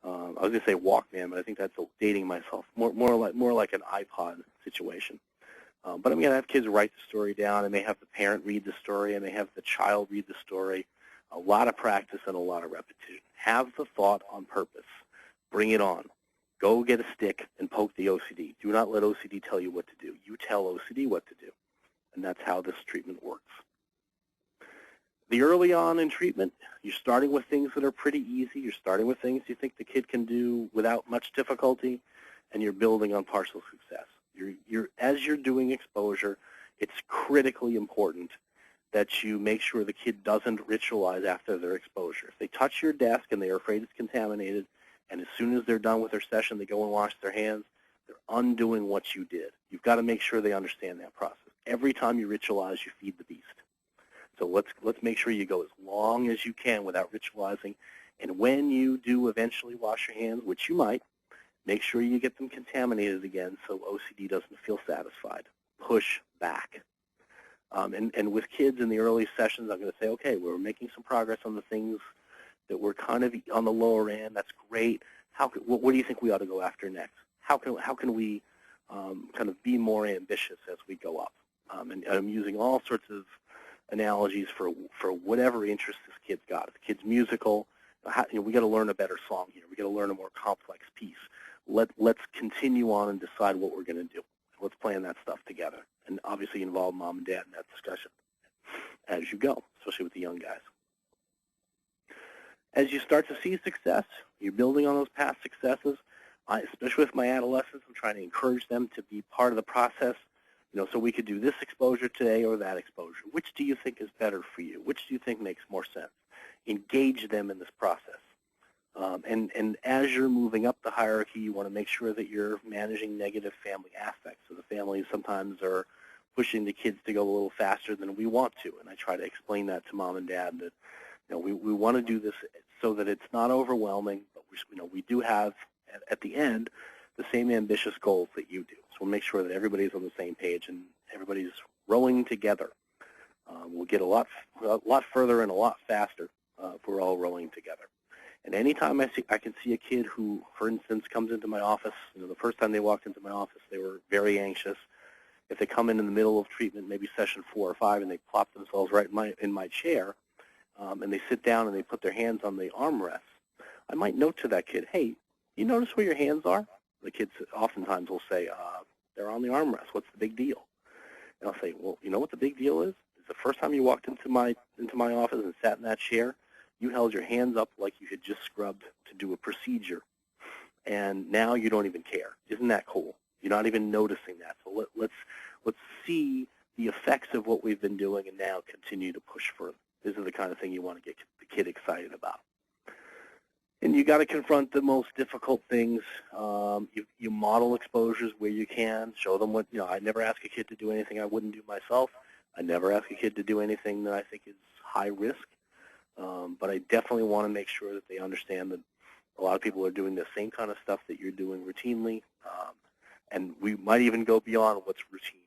I was going to say Walkman, but I think that's dating myself. More like an iPod situation. But I'm going to have kids write the story down. I may have the parent read the story. I may have the child read the story. A lot of practice and a lot of repetition. Have the thought on purpose. Bring it on. Go get a stick and poke the OCD. Do not let OCD tell you what to do. You tell OCD what to do. And that's how this treatment works. The early on in treatment, you're starting with things that are pretty easy. You're starting with things you think the kid can do without much difficulty, and you're building on partial success. As you're doing exposure, it's critically important that you make sure the kid doesn't ritualize after their exposure. If they touch your desk and they're afraid it's contaminated, and as soon as they're done with their session, they go and wash their hands, they're undoing what you did. You've got to make sure they understand that process. Every time you ritualize, you feed the beast. So let's make sure you go as long as you can without ritualizing. And when you do eventually wash your hands, which you might, make sure you get them contaminated again so OCD doesn't feel satisfied. Push back. And with kids in the early sessions, I'm going to say, okay, we're making some progress on the things that were kind of on the lower end. That's great. What do you think we ought to go after next? How can we kind of be more ambitious as we go up? And I'm using all sorts of analogies for whatever interest this kid's got. If the kid's musical, we got to learn a better song here. We got to learn a more complex piece. Let's continue on and decide what we're going to do. Let's plan that stuff together, and obviously involve mom and dad in that discussion as you go, especially with the young guys. As you start to see success, you're building on those past successes. Especially with my adolescents, I'm trying to encourage them to be part of the process. So we could do this exposure today or that exposure. Which do you think is better for you? Which do you think makes more sense? Engage them in this process. And as you're moving up the hierarchy, you want to make sure that you're managing negative family aspects. So the families sometimes are pushing the kids to go a little faster than we want to. And I try to explain that to mom and dad that we want to do this so that it's not overwhelming, but we do have at the end the same ambitious goals that you do. So we'll make sure that everybody's on the same page and everybody's rowing together. We'll get a lot further and a lot faster if we're all rowing together. And anytime I can see a kid who, for instance, comes into my office, the first time they walked into my office, they were very anxious. If they come in the middle of treatment, maybe session 4 or 5, and they plop themselves right in my chair, and they sit down and they put their hands on the armrests, I might note to that kid, hey, you notice where your hands are? The kids oftentimes will say, they're on the armrest. What's the big deal? And I'll say, well, you know what the big deal is? The first time you walked into my office and sat in that chair, you held your hands up like you had just scrubbed to do a procedure, and now you don't even care. Isn't that cool? You're not even noticing that. So let's see the effects of what we've been doing and now continue to push further. This is the kind of thing you want to get the kid excited about. And you got to confront the most difficult things. You model exposures where you can. Show them what, I never ask a kid to do anything I wouldn't do myself. I never ask a kid to do anything that I think is high risk. But I definitely want to make sure that they understand that a lot of people are doing the same kind of stuff that you're doing routinely. And we might even go beyond what's routine.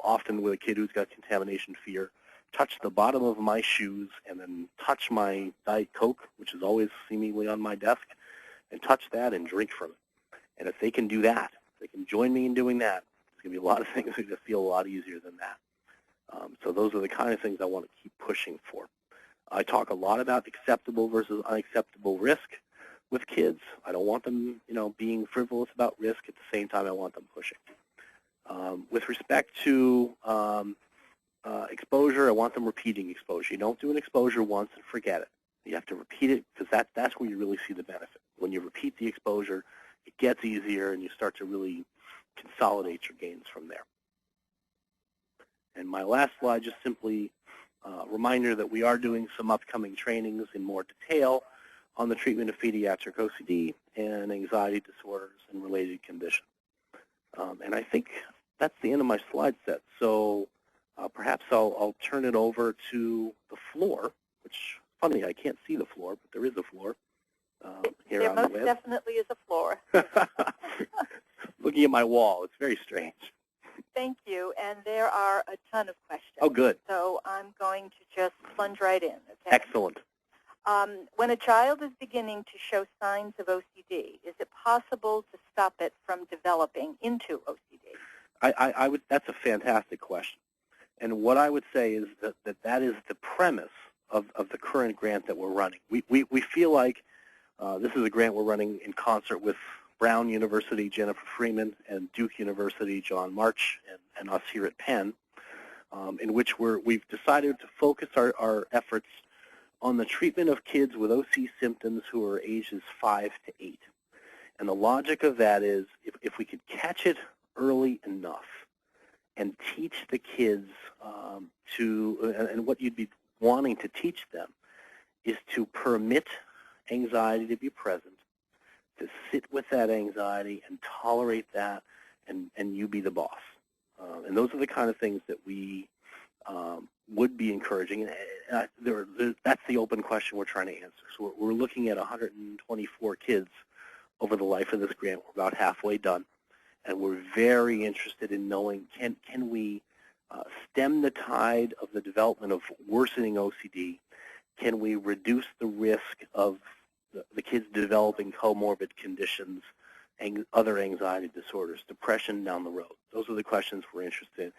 Often with a kid who's got contamination fear, touch the bottom of my shoes and then touch my Diet Coke, which is always seemingly on my desk, and touch that and drink from it. And if they can do that, if they can join me in doing that, there's going to be a lot of things that feel a lot easier than that. So those are the kind of things I want to keep pushing for. I talk a lot about acceptable versus unacceptable risk with kids. I don't want them, being frivolous about risk. At the same time, I want them pushing. With respect to exposure, I want them repeating exposure. You don't do an exposure once and forget it. You have to repeat it because that's where you really see the benefit. When you repeat the exposure, it gets easier and you start to really consolidate your gains from there. And my last slide, just simply a reminder that we are doing some upcoming trainings in more detail on the treatment of pediatric OCD and anxiety disorders and related conditions. And I think that's the end of my slide set. So perhaps I'll turn it over to the floor, which, funny, I can't see the floor, but there is a floor here on the web. There most definitely is a floor. Looking at my wall, it's very strange. Thank you, and there are a ton of questions. Oh, good. So I'm going to just plunge right in. Okay? Excellent. When a child is beginning to show signs of OCD, is it possible to stop it from developing into OCD? I would. That's a fantastic question. And what I would say is that is the premise of the current grant that we're running. We feel like this is a grant we're running in concert with Brown University, Jennifer Freeman, and Duke University, John March, and us here at Penn, in which we've decided to focus our efforts on the treatment of kids with OC symptoms who are ages 5 to 8. And the logic of that is if we could catch it early enough and teach the kids and what you'd be wanting to teach them is to permit anxiety to be present, to sit with that anxiety and tolerate that, and you be the boss. And those are the kind of things that we would be encouraging. And that's the open question we're trying to answer. So we're looking at 124 kids over the life of this grant. We're about halfway done. And we're very interested in knowing, can we stem the tide of the development of worsening OCD? Can we reduce the risk of the kids developing comorbid conditions, other anxiety disorders, depression down the road? Those are the questions we're interested in.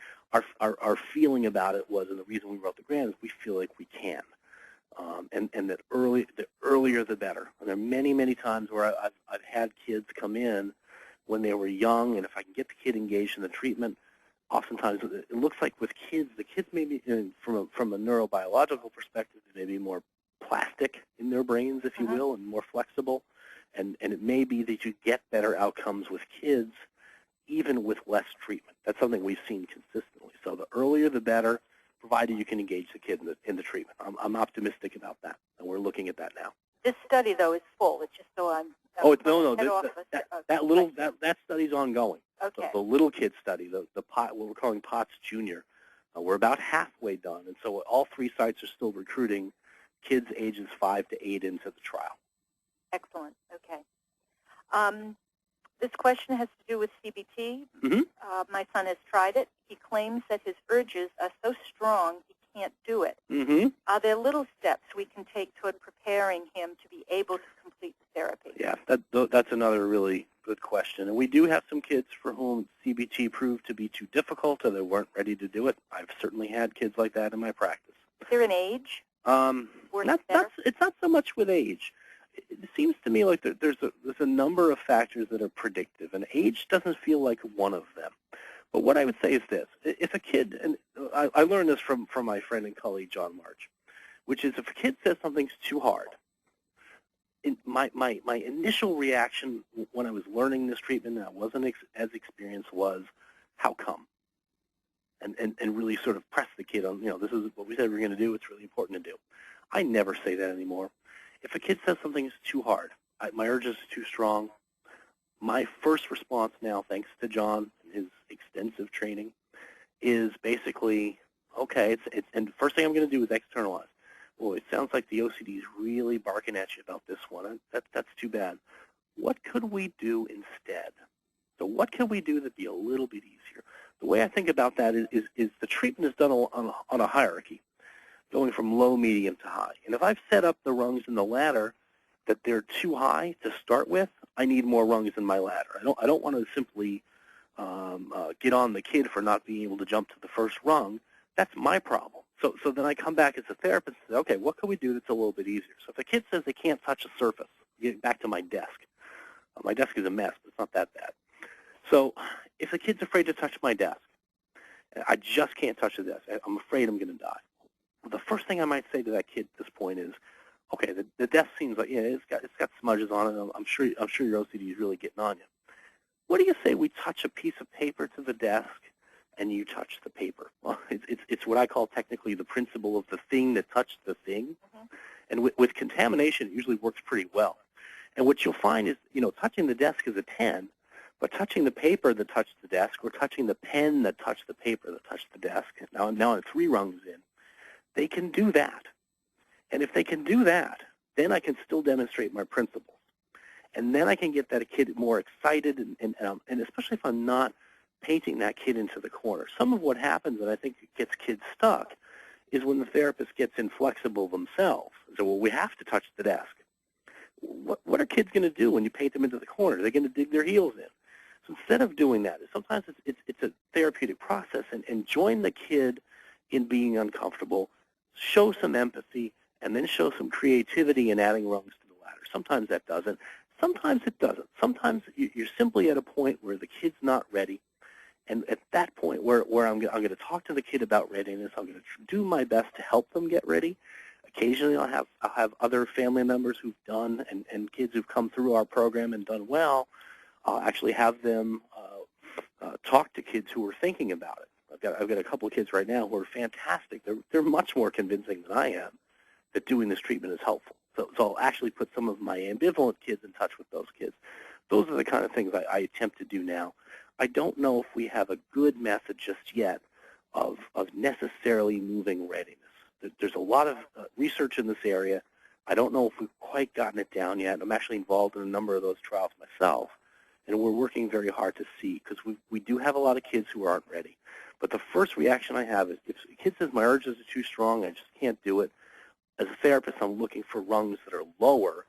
Our feeling about it was, and the reason we wrote the grant is we feel like we can. And that the earlier the better. And there are many, many times where I've had kids come in when they were young, and if I can get the kid engaged in the treatment, oftentimes it looks like with kids, the kids may be, from a neurobiological perspective, they may be more plastic in their brains, if you will, and more flexible. And it may be that you get better outcomes with kids even with less treatment. That's something we've seen consistently. So the earlier the better, provided you can engage the kid in the treatment. I'm optimistic about that, and we're looking at that now. This study, though, is full. It's just so I'm... That study's ongoing. Okay. The little kid study, what we're calling POTS Junior, we're about halfway done, and so all 3 sites are still recruiting kids ages 5 to 8 into the trial. Excellent. Okay. This question has to do with CBT. My son has tried it. He claims that his urges are so strong he can't do it. Are there little steps we can take toward preparing him to be able to complete the therapy? Yeah, that's another really good question. And we do have some kids for whom CBT proved to be too difficult or they weren't ready to do it. I've certainly had kids like that in my practice. Is there an age? It's not so much with age. It seems to me like there's a number of factors that are predictive, and age doesn't feel like one of them. But what I would say is this. If a kid, and I learned this from my friend and colleague John March, which is if a kid says something's too hard, my initial reaction when I was learning this treatment and I wasn't as experienced was, how come? And really sort of press the kid on, this is what we said we were going to do. It's really important to do. I never say that anymore. If a kid says something is too hard, my urges are too strong, my first response now, thanks to John and his extensive training, is basically, okay, and the first thing I'm going to do is externalize. Well, it sounds like the OCD is really barking at you about this one. That's too bad. What could we do instead? So what can we do that'd be a little bit easier? The way I think about that is the treatment is done on a hierarchy, going from low, medium to high. And if I've set up the rungs in the ladder that they're too high to start with, I need more rungs in my ladder. I don't want to simply get on the kid for not being able to jump to the first rung. That's my problem. So then I come back as a therapist and say, okay, what can we do that's a little bit easier? So if a kid says they can't touch a surface, get back to my desk. My desk is a mess, but it's not that bad. So if the kid's afraid to touch my desk, I just can't touch the desk. I'm afraid I'm going to die. The first thing I might say to that kid at this point is, okay, the desk seems like, yeah, it's got smudges on it. I'm sure your OCD is really getting on you. What do you say we touch a piece of paper to the desk and you touch the paper? Well, it's what I call technically the principle of the thing that touched the thing. Mm-hmm. And with contamination, it usually works pretty well. And what you'll find is, touching the desk is a 10, but touching the paper that touched the desk or touching the pen that touched the paper that touched the desk, now I'm 3 rungs in, they can do that. And if they can do that, then I can still demonstrate my principles. And then I can get that kid more excited, and especially if I'm not painting that kid into the corner. Some of what happens, and I think it gets kids stuck, is when the therapist gets inflexible themselves. So, well, we have to touch the desk. What are kids going to do when you paint them into the corner? They're going to dig their heels in. So instead of doing that, sometimes it's a therapeutic process, and join the kid in being uncomfortable, show some empathy, and then show some creativity in adding rungs to the ladder. Sometimes that doesn't. Sometimes it doesn't. Sometimes you're simply at a point where the kid's not ready, and at that point where I'm going to talk to the kid about readiness, I'm going to do my best to help them get ready. Occasionally I'll have other family members who've done, and kids who've come through our program and done well, I'll actually have them talk to kids who are thinking about it. I've got a couple of kids right now who are fantastic. They're much more convincing than I am that doing this treatment is helpful. So I'll actually put some of my ambivalent kids in touch with those kids. Those are the kind of things I attempt to do now. I don't know if we have a good method just yet of necessarily moving readiness. There's a lot of research in this area. I don't know if we've quite gotten it down yet. I'm actually involved in a number of those trials myself, and we're working very hard to see, because we do have a lot of kids who aren't ready. But the first reaction I have is, if a kid says my urges are too strong, I just can't do it, as a therapist, I'm looking for rungs that are lower,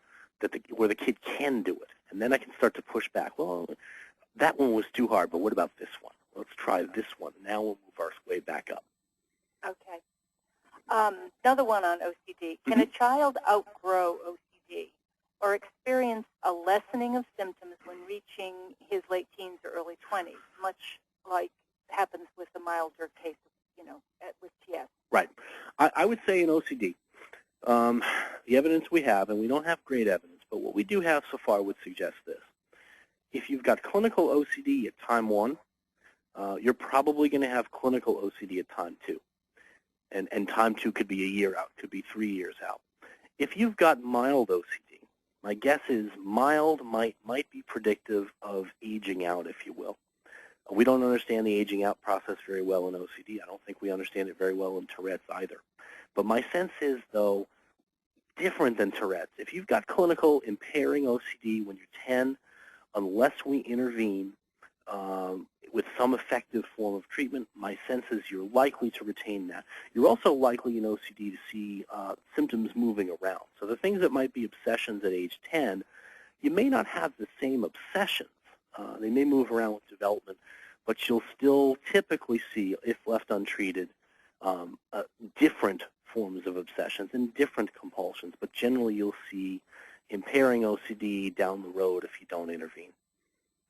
where the kid can do it. And then I can start to push back. Well, that one was too hard, but what about this one? Let's try this one. Now we'll move our way back up. Okay. Another one on OCD. Can a child outgrow OCD or experience a lessening of symptoms when reaching his late teens or early 20s, much like happens with the milder case, with TS? Right. I would say in OCD, the evidence we have, and we don't have great evidence, but what we do have so far would suggest this. If you've got clinical OCD at time 1, you're probably going to have clinical OCD at time 2. And time 2 could be a year out, could be 3 years out. If you've got mild OCD, my guess is mild might be predictive of aging out, if you will. We don't understand the aging out process very well in OCD. I don't think we understand it very well in Tourette's either. But my sense is, though, different than Tourette's. If you've got clinical impairing OCD when you're 10, unless we intervene with some effective form of treatment, my sense is you're likely to retain that. You're also likely in OCD to see symptoms moving around. So the things that might be obsessions at age 10, you may not have the same obsessions. They may move around with development, but you'll still typically see, if left untreated, different forms of obsessions and different compulsions, but generally you'll see impairing OCD down the road if you don't intervene.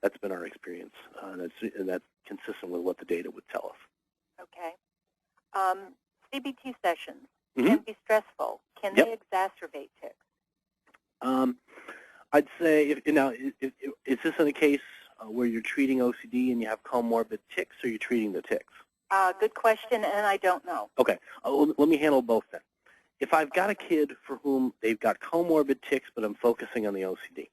That's been our experience, and that's consistent with what the data would tell us. Okay. CBT sessions can be stressful. Can they exacerbate tics? I'd say, is this in a case where you're treating OCD and you have comorbid tics, or you're treating the tics? Good question, and I don't know. Okay. Let me handle both then. If I've got a kid for whom they've got comorbid tics, but I'm focusing on the OCD,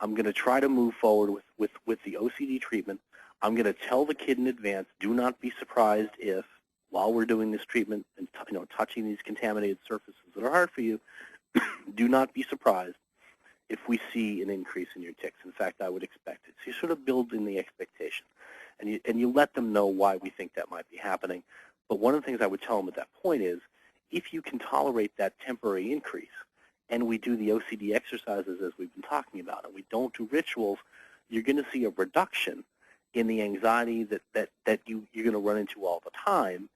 I'm going to try to move forward with the OCD treatment. I'm going to tell the kid in advance, do not be surprised if, while we're doing this treatment and touching these contaminated surfaces that are hard for you, do not be surprised if we see an increase in your tics. In fact, I would expect it. So you sort of build in the expectation, and you let them know why we think that might be happening. But one of the things I would tell them at that point is, if you can tolerate that temporary increase, and we do the OCD exercises as we've been talking about, and we don't do rituals, you're going to see a reduction in the anxiety that you're going to run into all the time,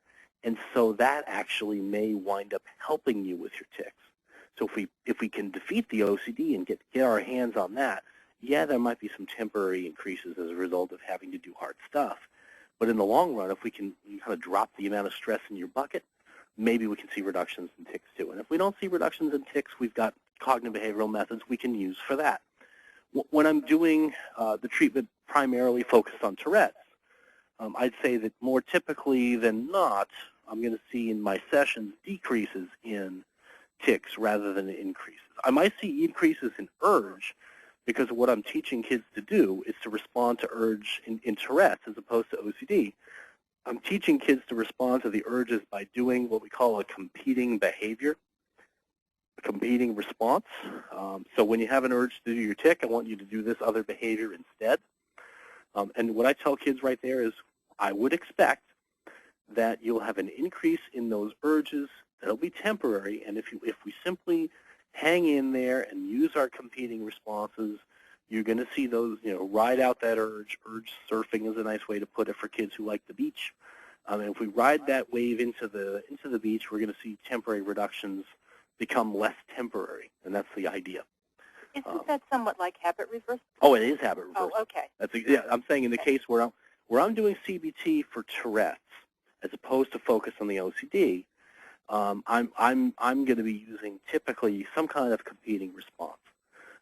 And so that actually may wind up helping you with your tics. So if we can defeat the OCD and get our hands on that, yeah, there might be some temporary increases as a result of having to do hard stuff. But in the long run, if we can kind of drop the amount of stress in your bucket, maybe we can see reductions in tics too. And if we don't see reductions in tics, we've got cognitive behavioral methods we can use for that. When I'm doing the treatment primarily focused on Tourette's, I'd say that more typically than not, I'm going to see in my sessions decreases in tics rather than increases. I might see increases in urge because what I'm teaching kids to do is to respond to urge in Tourette's as opposed to OCD. I'm teaching kids to respond to the urges by doing what we call a competing behavior, a competing response. So when you have an urge to do your tic, I want you to do this other behavior instead. And what I tell kids right there is I would expect that you'll have an increase in those urges that'll be temporary, and if we simply hang in there and use our competing responses, you're going to see those, ride out that urge. Urge surfing is a nice way to put it for kids who like the beach. And if we ride that wave into the beach, we're going to see temporary reductions become less temporary, and that's the idea. Isn't that somewhat like habit reversal? Oh, it is habit reversal. Oh, okay. Yeah, I'm saying in the case where I'm doing CBT for Tourette's, as opposed to focus on the OCD, I'm going to be using typically some kind of competing response.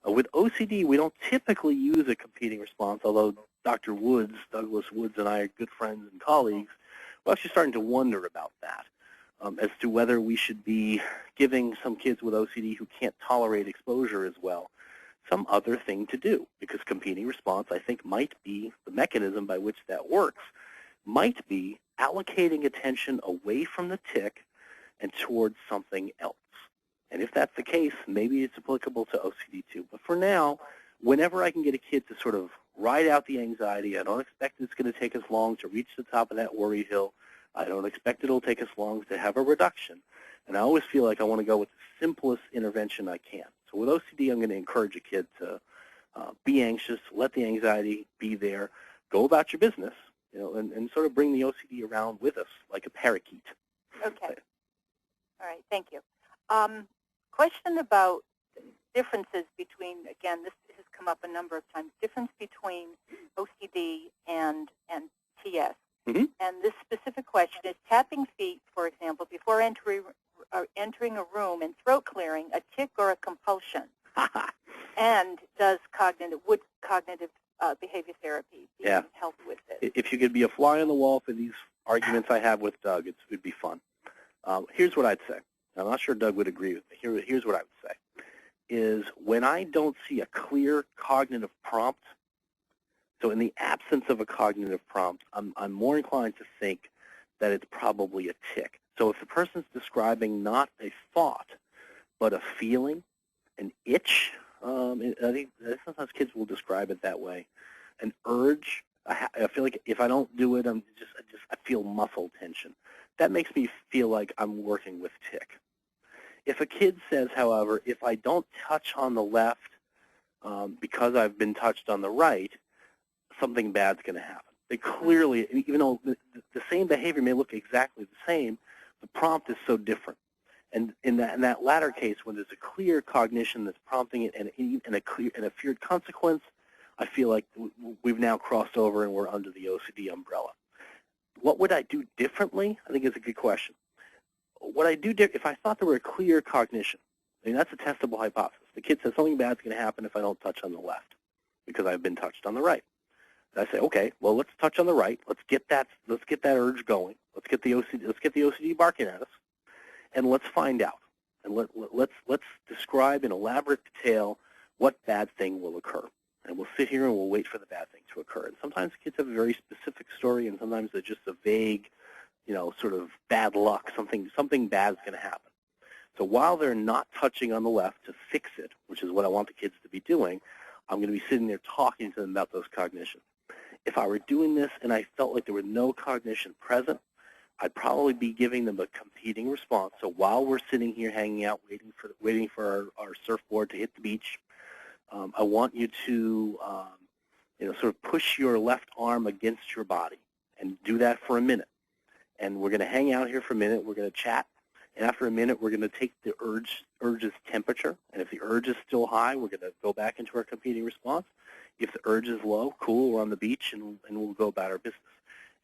With OCD, we don't typically use a competing response, although Dr. Woods, Douglas Woods, and I are good friends and colleagues. We're actually starting to wonder about that, as to whether we should be giving some kids with OCD who can't tolerate exposure as well some other thing to do, because competing response, I think, might be the mechanism by which that works, might be allocating attention away from the tic and towards something else. And if that's the case, maybe it's applicable to OCD too. But for now, whenever I can get a kid to sort of ride out the anxiety, I don't expect it's going to take us long to reach the top of that worry hill. I don't expect it'll take us long to have a reduction. And I always feel like I want to go with the simplest intervention I can. So with OCD, I'm going to encourage a kid to be anxious, let the anxiety be there, go about your business, and sort of bring the OCD around with us like a parakeet. Okay. All right. Thank you. Question about differences between, again, this has come up a number of times, difference between OCD and TS. Mm-hmm. And this specific question is tapping feet, for example, before entering a room and throat clearing, a tic or a compulsion? And would cognitive behavior therapy help with this? If you could be a fly on the wall for these arguments I have with Doug, it would be fun. Here's what I'd say. I'm not sure Doug would agree with me. Here's what I would say, is when I don't see a clear cognitive prompt, so in the absence of a cognitive prompt, I'm more inclined to think that it's probably a tic. So if the person's describing not a thought, but a feeling, an itch, I think sometimes kids will describe it that way, an urge. I feel like if I don't do it, I feel muscle tension. That makes me feel like I'm working with tic. If a kid says, however, if I don't touch on the left because I've been touched on the right, something bad's going to happen. They clearly, even though the same behavior may look exactly the same, the prompt is so different. And in that latter case, when there's a clear cognition that's prompting it and a feared consequence, I feel like we've now crossed over and we're under the OCD umbrella. What would I do differently? I think it's a good question. What I do if I thought there were a clear cognition, that's a testable hypothesis. The kid says something bad's going to happen if I don't touch on the left because I've been touched on the right. And I say, okay, well, let's touch on the right. Let's get that urge going. Let's get the OCD barking at us, and let's find out. And let's describe in elaborate detail what bad thing will occur. And we'll sit here and we'll wait for the bad thing to occur. And sometimes kids have a very specific story, and sometimes they're just a vague, sort of bad luck. Something bad's going to happen. So while they're not touching on the left to fix it, which is what I want the kids to be doing, I'm going to be sitting there talking to them about those cognitions. If I were doing this and I felt like there were no cognition present, I'd probably be giving them a competing response. So while we're sitting here hanging out, waiting for our surfboard to hit the beach, I want you to, sort of push your left arm against your body and do that for a minute. and we're going to hang out here for a minute. We're going to chat. And after a minute, we're going to take the urge's temperature. And if the urge is still high, we're going to go back into our competing response. If the urge is low, cool, we're on the beach, and we'll go about our business.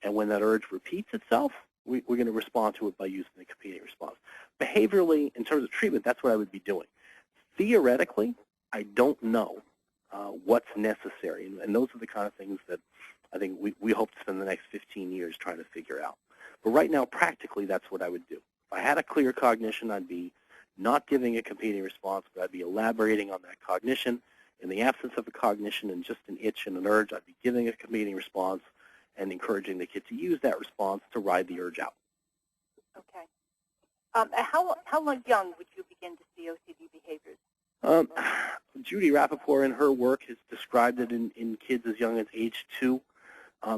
And when that urge repeats itself, we're going to respond to it by using the competing response. Behaviorally, in terms of treatment, that's what I would be doing. Theoretically, I don't know what's necessary. And those are the kind of things that I think we hope to spend the next 15 years trying to figure out. But right now, practically, that's what I would do. If I had a clear cognition, I'd be not giving a competing response, but I'd be elaborating on that cognition. In the absence of a cognition and just an itch and an urge, I'd be giving a competing response and encouraging the kid to use that response to ride the urge out. Okay. How young would you begin to see OCD behaviors? Judy Rappaport in her work has described it in kids as young as age 2.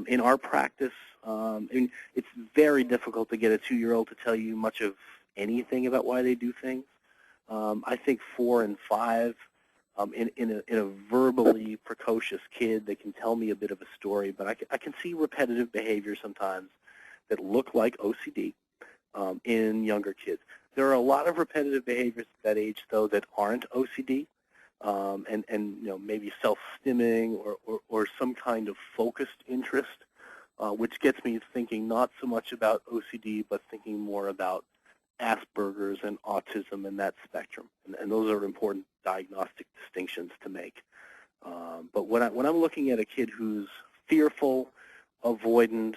In our practice, and it's very difficult to get a 2-year-old to tell you much of anything about why they do things. I think 4 and 5, in a verbally precocious kid, they can tell me a bit of a story, but I can see repetitive behavior sometimes that look like OCD in younger kids. There are a lot of repetitive behaviors at that age, though, that aren't OCD. And maybe self-stimming or some kind of focused interest, which gets me thinking not so much about OCD, but thinking more about Asperger's and autism and that spectrum. And those are important diagnostic distinctions to make. But when I'm looking at a kid who's fearful, avoidant,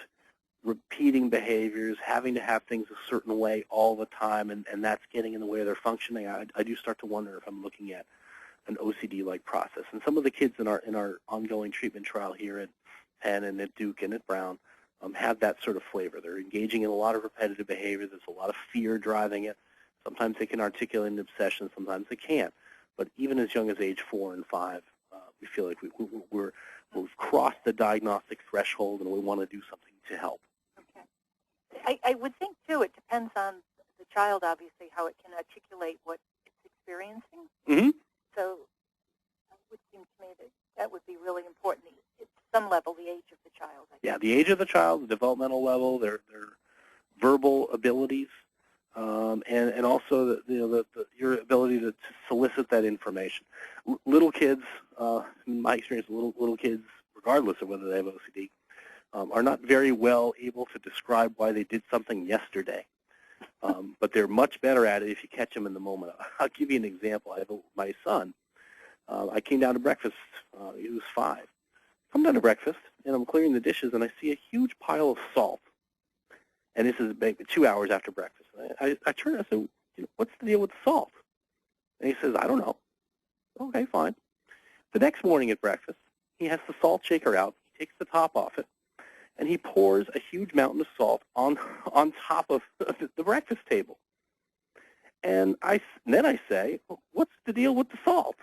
repeating behaviors, having to have things a certain way all the time, and that's getting in the way of their functioning, I do start to wonder if I'm looking at an OCD-like process. And some of the kids in our ongoing treatment trial here at Penn and at Duke and at Brown have that sort of flavor. They're engaging in a lot of repetitive behavior. There's a lot of fear driving it. Sometimes they can articulate an obsession. Sometimes they can't. But even as young as age 4 and 5, we feel like we've crossed the diagnostic threshold and we want to do something to help. Okay. I would think, too, it depends on the child, obviously, how it can articulate what it's experiencing. Mm-hmm. So it would seem to me that would be really important. At some level, the age of the child. Yeah, the age of the child, the developmental level, their verbal abilities, and also your ability to solicit that information. Little kids, in my experience, little kids, regardless of whether they have OCD, are not very well able to describe why they did something yesterday. But they're much better at it if you catch them in the moment. I'll give you an example. I have my son. I came down to breakfast. He was 5. I'm down to breakfast, and I'm clearing the dishes, and I see a huge pile of salt. And this is maybe 2 hours after breakfast. I turn and I say, what's the deal with the salt? And he says, I don't know. Okay, fine. The next morning at breakfast, he has the salt shaker out. He takes the top off it, and he pours a huge mountain of salt on top of the breakfast table. And then I say, what's the deal with the salt?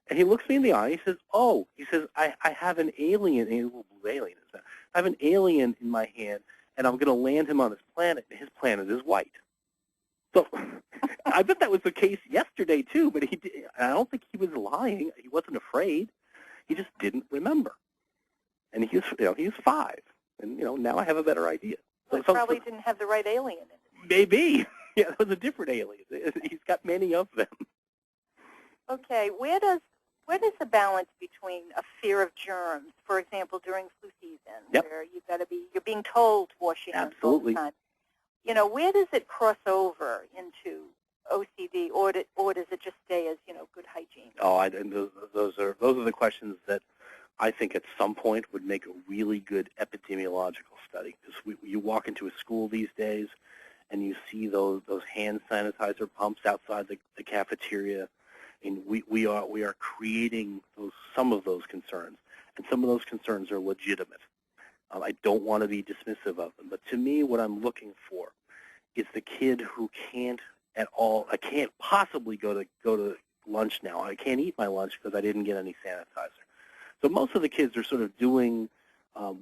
And he looks me in the eye. He says, I have an alien, a little blue alien is that. I have an alien in my hand, and I'm going to land him on his planet, and his planet is white. So I bet that was the case yesterday, too, but I don't think he was lying. He wasn't afraid. He just didn't remember. And he was 5. And, now I have a better idea. Well, he probably didn't have the right alien in it. Maybe. Yeah, that was a different alien. He's got many of them. Okay, where does the balance between a fear of germs, for example, during flu season, where you're being told to wash your hands all the time. Where does it cross over into OCD, or does it just stay as good hygiene? Those are the questions that I think at some point would make a really good epidemiological study. Because you walk into a school these days, and you see those hand sanitizer pumps outside the cafeteria, and we are creating some of those concerns, and some of those concerns are legitimate. I don't want to be dismissive of them, but to me, what I'm looking for is the kid who can't at all. I can't possibly go to lunch now. I can't eat my lunch because I didn't get any sanitizer. So most of the kids are sort of doing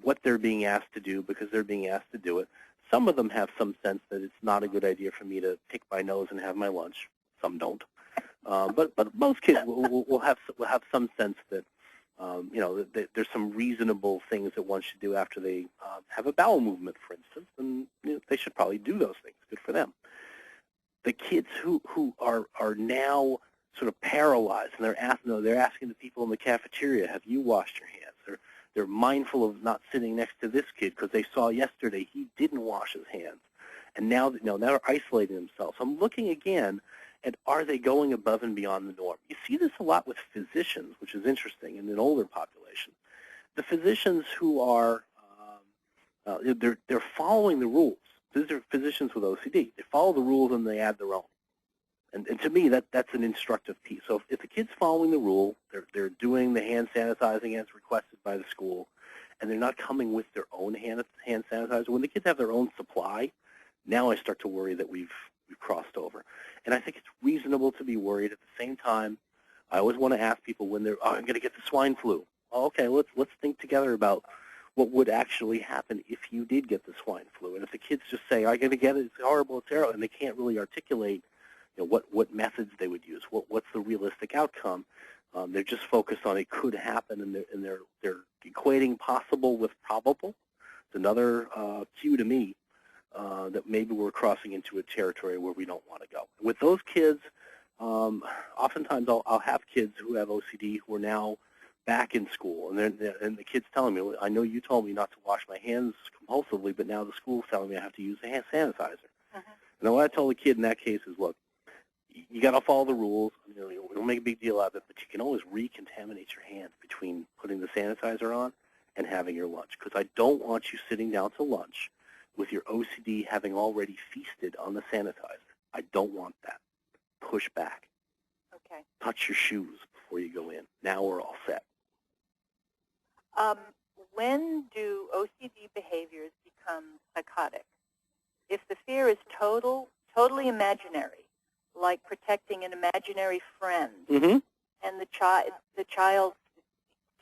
what they're being asked to do because they're being asked to do it. Some of them have some sense that it's not a good idea for me to pick my nose and have my lunch. Some don't. But most kids will have some sense that There's some reasonable things that one should do after they have a bowel movement, for instance, and they should probably do those things. Good for them. The kids who are now sort of paralyzed, and they're asking the people in the cafeteria, "Have you washed your hands?" They're mindful of not sitting next to this kid because they saw yesterday he didn't wash his hands, and now they're isolating themselves. I'm looking again at, are they going above and beyond the norm? You see this a lot with physicians, which is interesting in an older population. The physicians who are they're following the rules. These are physicians with OCD. They follow the rules and they add their own. And to me, that's an instructive piece. So if the kid's following the rule, they're doing the hand sanitizing as requested by the school, and they're not coming with their own hand sanitizer. When the kids have their own supply, now I start to worry that we've crossed over. And I think it's reasonable to be worried. At the same time, I always want to ask people when they're, I'm going to get the swine flu. Oh, okay, let's think together about what would actually happen if you did get the swine flu. And if the kids just say, I'm going to get it, it's horrible, it's terrible, and they can't really articulate what methods they would use, what's the realistic outcome, they're just focused on it could happen, and they're equating possible with probable. It's another cue to me that maybe we're crossing into a territory where we don't want to go. With those kids, oftentimes I'll have kids who have OCD who are now back in school, and the kid's telling me, I know you told me not to wash my hands compulsively, but now the school's telling me I have to use a hand sanitizer. And what I tell the kid in that case is, look, you got to follow the rules. Don't make a big deal out of it, but you can always recontaminate your hands between putting the sanitizer on and having your lunch, because I don't want you sitting down to lunch with your OCD having already feasted on the sanitizer. I don't want that. Push back. Okay. Touch your shoes before you go in. Now we're all set. When do OCD behaviors become psychotic? If the fear is totally imaginary, like protecting an imaginary friend, and the child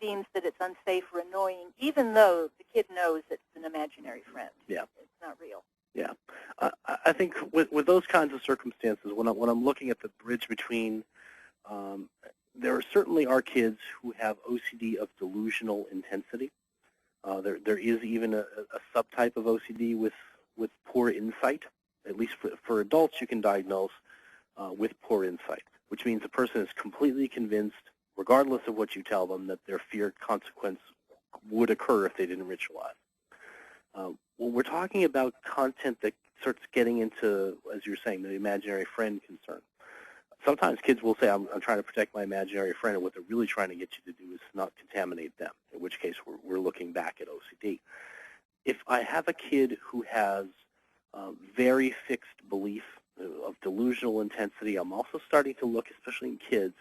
seems that it's unsafe or annoying, even though the kid knows it's an imaginary friend. Yeah. It's not real. Yeah. I think with those kinds of circumstances, when I'm looking at the bridge between, there certainly are kids who have OCD of delusional intensity. There is even a subtype of OCD with poor insight. At least for adults, you can diagnose with poor insight, which means the person is completely convinced, regardless of what you tell them, that their feared consequence would occur if they didn't ritualize. When we're talking about content that starts getting into, as you're saying, the imaginary friend concern, sometimes kids will say, I'm trying to protect my imaginary friend, and what they're really trying to get you to do is not contaminate them, in which case we're looking back at OCD. If I have a kid who has very fixed belief of delusional intensity, I'm also starting to look, especially in kids,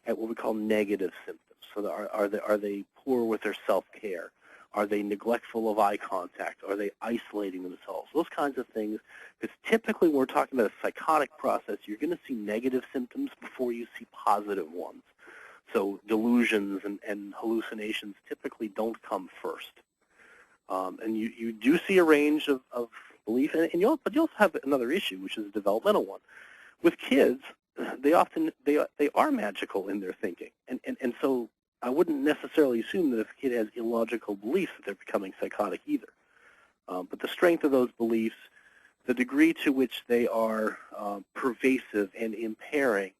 at what we call negative symptoms. So are they poor with their self-care? Are they neglectful of eye contact? Are they isolating themselves? Those kinds of things. Because typically when we're talking about a psychotic process, you're going to see negative symptoms before you see positive ones. So delusions and hallucinations typically don't come first. And you do see a range of belief, but you also have another issue, which is a developmental one. With kids, they are magical in their thinking, and so I wouldn't necessarily assume that if a kid has illogical beliefs that they're becoming psychotic either. But the strength of those beliefs, the degree to which they are pervasive and impairing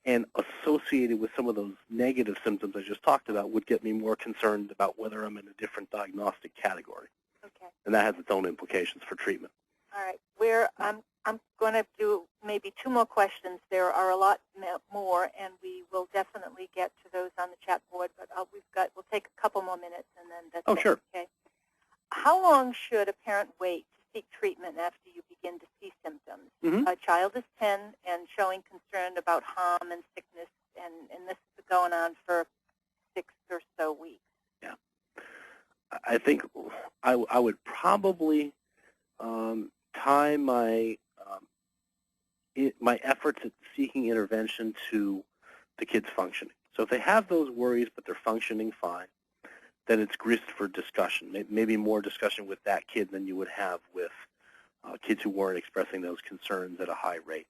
and associated with some of those negative symptoms I just talked about, would get me more concerned about whether I'm in a different diagnostic category. Okay. And that has its own implications for treatment. All right. I'm going to do maybe 2 more questions. There are a lot more, and we will definitely get to those on the chat board. But we'll take a couple more minutes, and then that's it. Sure. Okay. How long should a parent wait to seek treatment after you begin to see symptoms? A child is 10 and showing concern about harm and sickness, and this is going on for 6 or so weeks. Yeah. I think I would probably tie my efforts at seeking intervention to the kids functioning. So if they have those worries but they're functioning fine, then it's grist for discussion. Maybe more discussion with that kid than you would have with kids who weren't expressing those concerns at a high rate.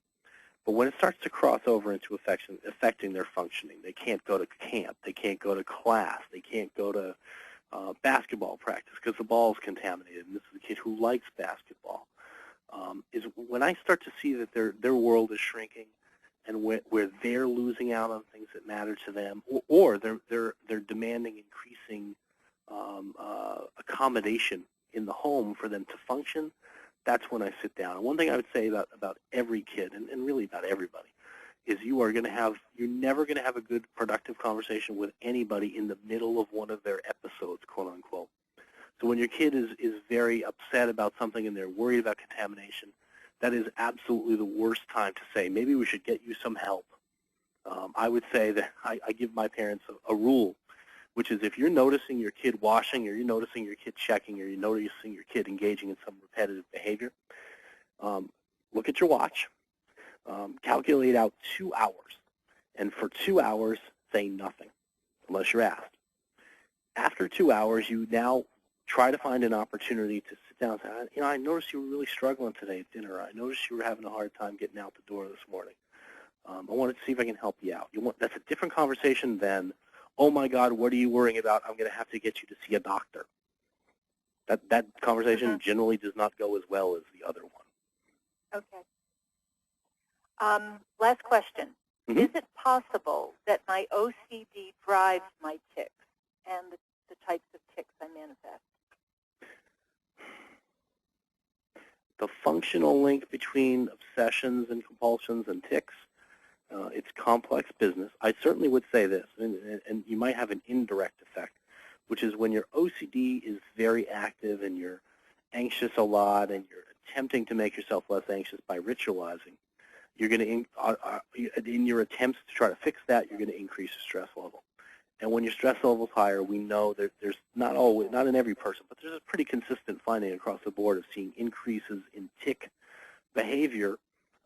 But when it starts to cross over into affecting their functioning, they can't go to camp, they can't go to class, they can't go to basketball practice because the ball is contaminated, and this is a kid who likes basketball, is when I start to see that their world is shrinking and where they're losing out on things that matter to them, or they're demanding increasing accommodation in the home for them to function. That's when I sit down. And one thing I would say about every kid, and really about everybody, is you're never going to have a good, productive conversation with anybody in the middle of one of their episodes, quote unquote. So when your kid is very upset about something and they're worried about contamination, that is absolutely the worst time to say, maybe we should get you some help. I would say that I give my parents a rule, which is if you're noticing your kid washing, or you're noticing your kid checking, or you're noticing your kid engaging in some repetitive behavior, look at your watch, calculate out 2 hours, and for 2 hours, say nothing, unless you're asked. After 2 hours, you now try to find an opportunity to sit down and say, I noticed you were really struggling today at dinner. I noticed you were having a hard time getting out the door this morning. I wanted to see if I can help you out. That's a different conversation than, oh my God, what are you worrying about? I'm going to have to get you to see a doctor. That conversation generally does not go as well as the other one. Okay. Last question. Is it possible that my OCD drives my tics and the types of tics I manifest? The functional link between obsessions and compulsions and tics, it's complex business. I certainly would say this, and you might have an indirect effect, which is when your OCD is very active and you're anxious a lot and you're attempting to make yourself less anxious by ritualizing, you're going to, in your attempts to try to fix that, you're going to increase your stress level. And when your stress level is higher, we know that there's not in every person, but there's a pretty consistent finding across the board of seeing increases in tic behavior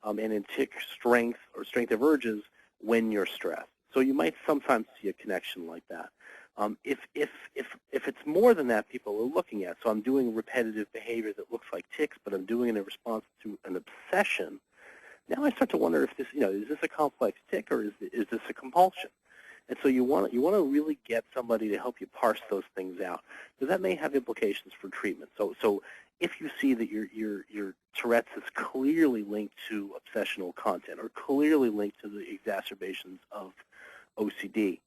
and in tic strength or strength of urges when you're stressed. So you might sometimes see a connection like that. If it's more than that, people are looking at. So I'm doing repetitive behavior that looks like tics, but I'm doing it in response to an obsession. Now I start to wonder if this, is this a complex tic or is this a compulsion? And so you want to really get somebody to help you parse those things out, because that may have implications for treatment. So if you see that your Tourette's is clearly linked to obsessional content or clearly linked to the exacerbations of OCD,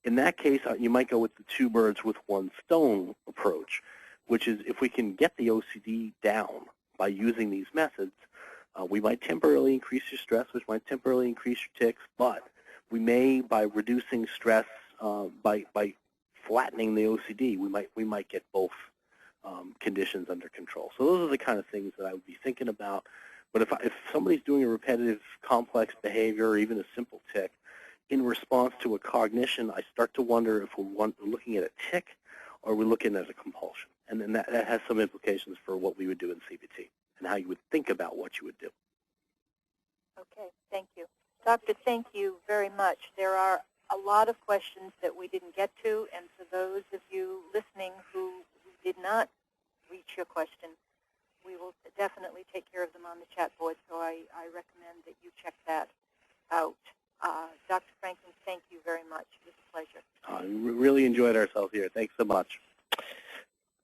in that case you might go with the two birds with one stone approach, which is if we can get the OCD down by using these methods, we might temporarily increase your stress, which might temporarily increase your tics, but we may, by reducing stress, by flattening the OCD, we might get both conditions under control. So those are the kind of things that I would be thinking about. But if somebody's doing a repetitive, complex behavior or even a simple tic, in response to a cognition, I start to wonder if we're looking at a tic or we're looking at a compulsion. And then that has some implications for what we would do in CBT and how you would think about what you would do. Okay, thank you. Doctor, thank you very much. There are a lot of questions that we didn't get to, and for those of you listening who did not reach your question, we will definitely take care of them on the chat board, so I recommend that you check that out. Dr. Franklin, thank you very much. It was a pleasure. We really enjoyed ourselves here. Thanks so much.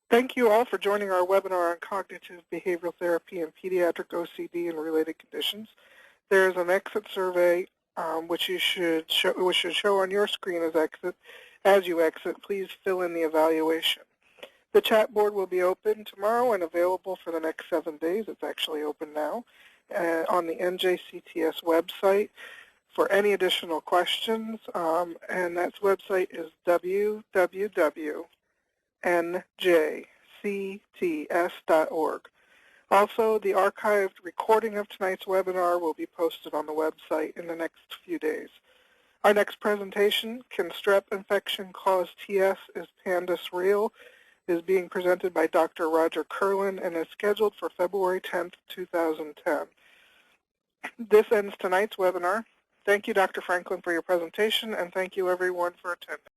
Thank you all for joining our webinar on cognitive behavioral therapy and pediatric OCD and related conditions. There is an exit survey which should show on your screen as you exit. Please fill in the evaluation. The chat board will be open tomorrow and available for the next 7 days. It's actually open now on the NJCTS website for any additional questions. And that website is www.njcts.org. Also, the archived recording of tonight's webinar will be posted on the website in the next few days. Our next presentation, Can Strep Infection Cause TS? Is PANDAS Real?, is being presented by Dr. Roger Kerlin and is scheduled for February 10th, 2010. This ends tonight's webinar. Thank you, Dr. Franklin, for your presentation, and thank you, everyone, for attending.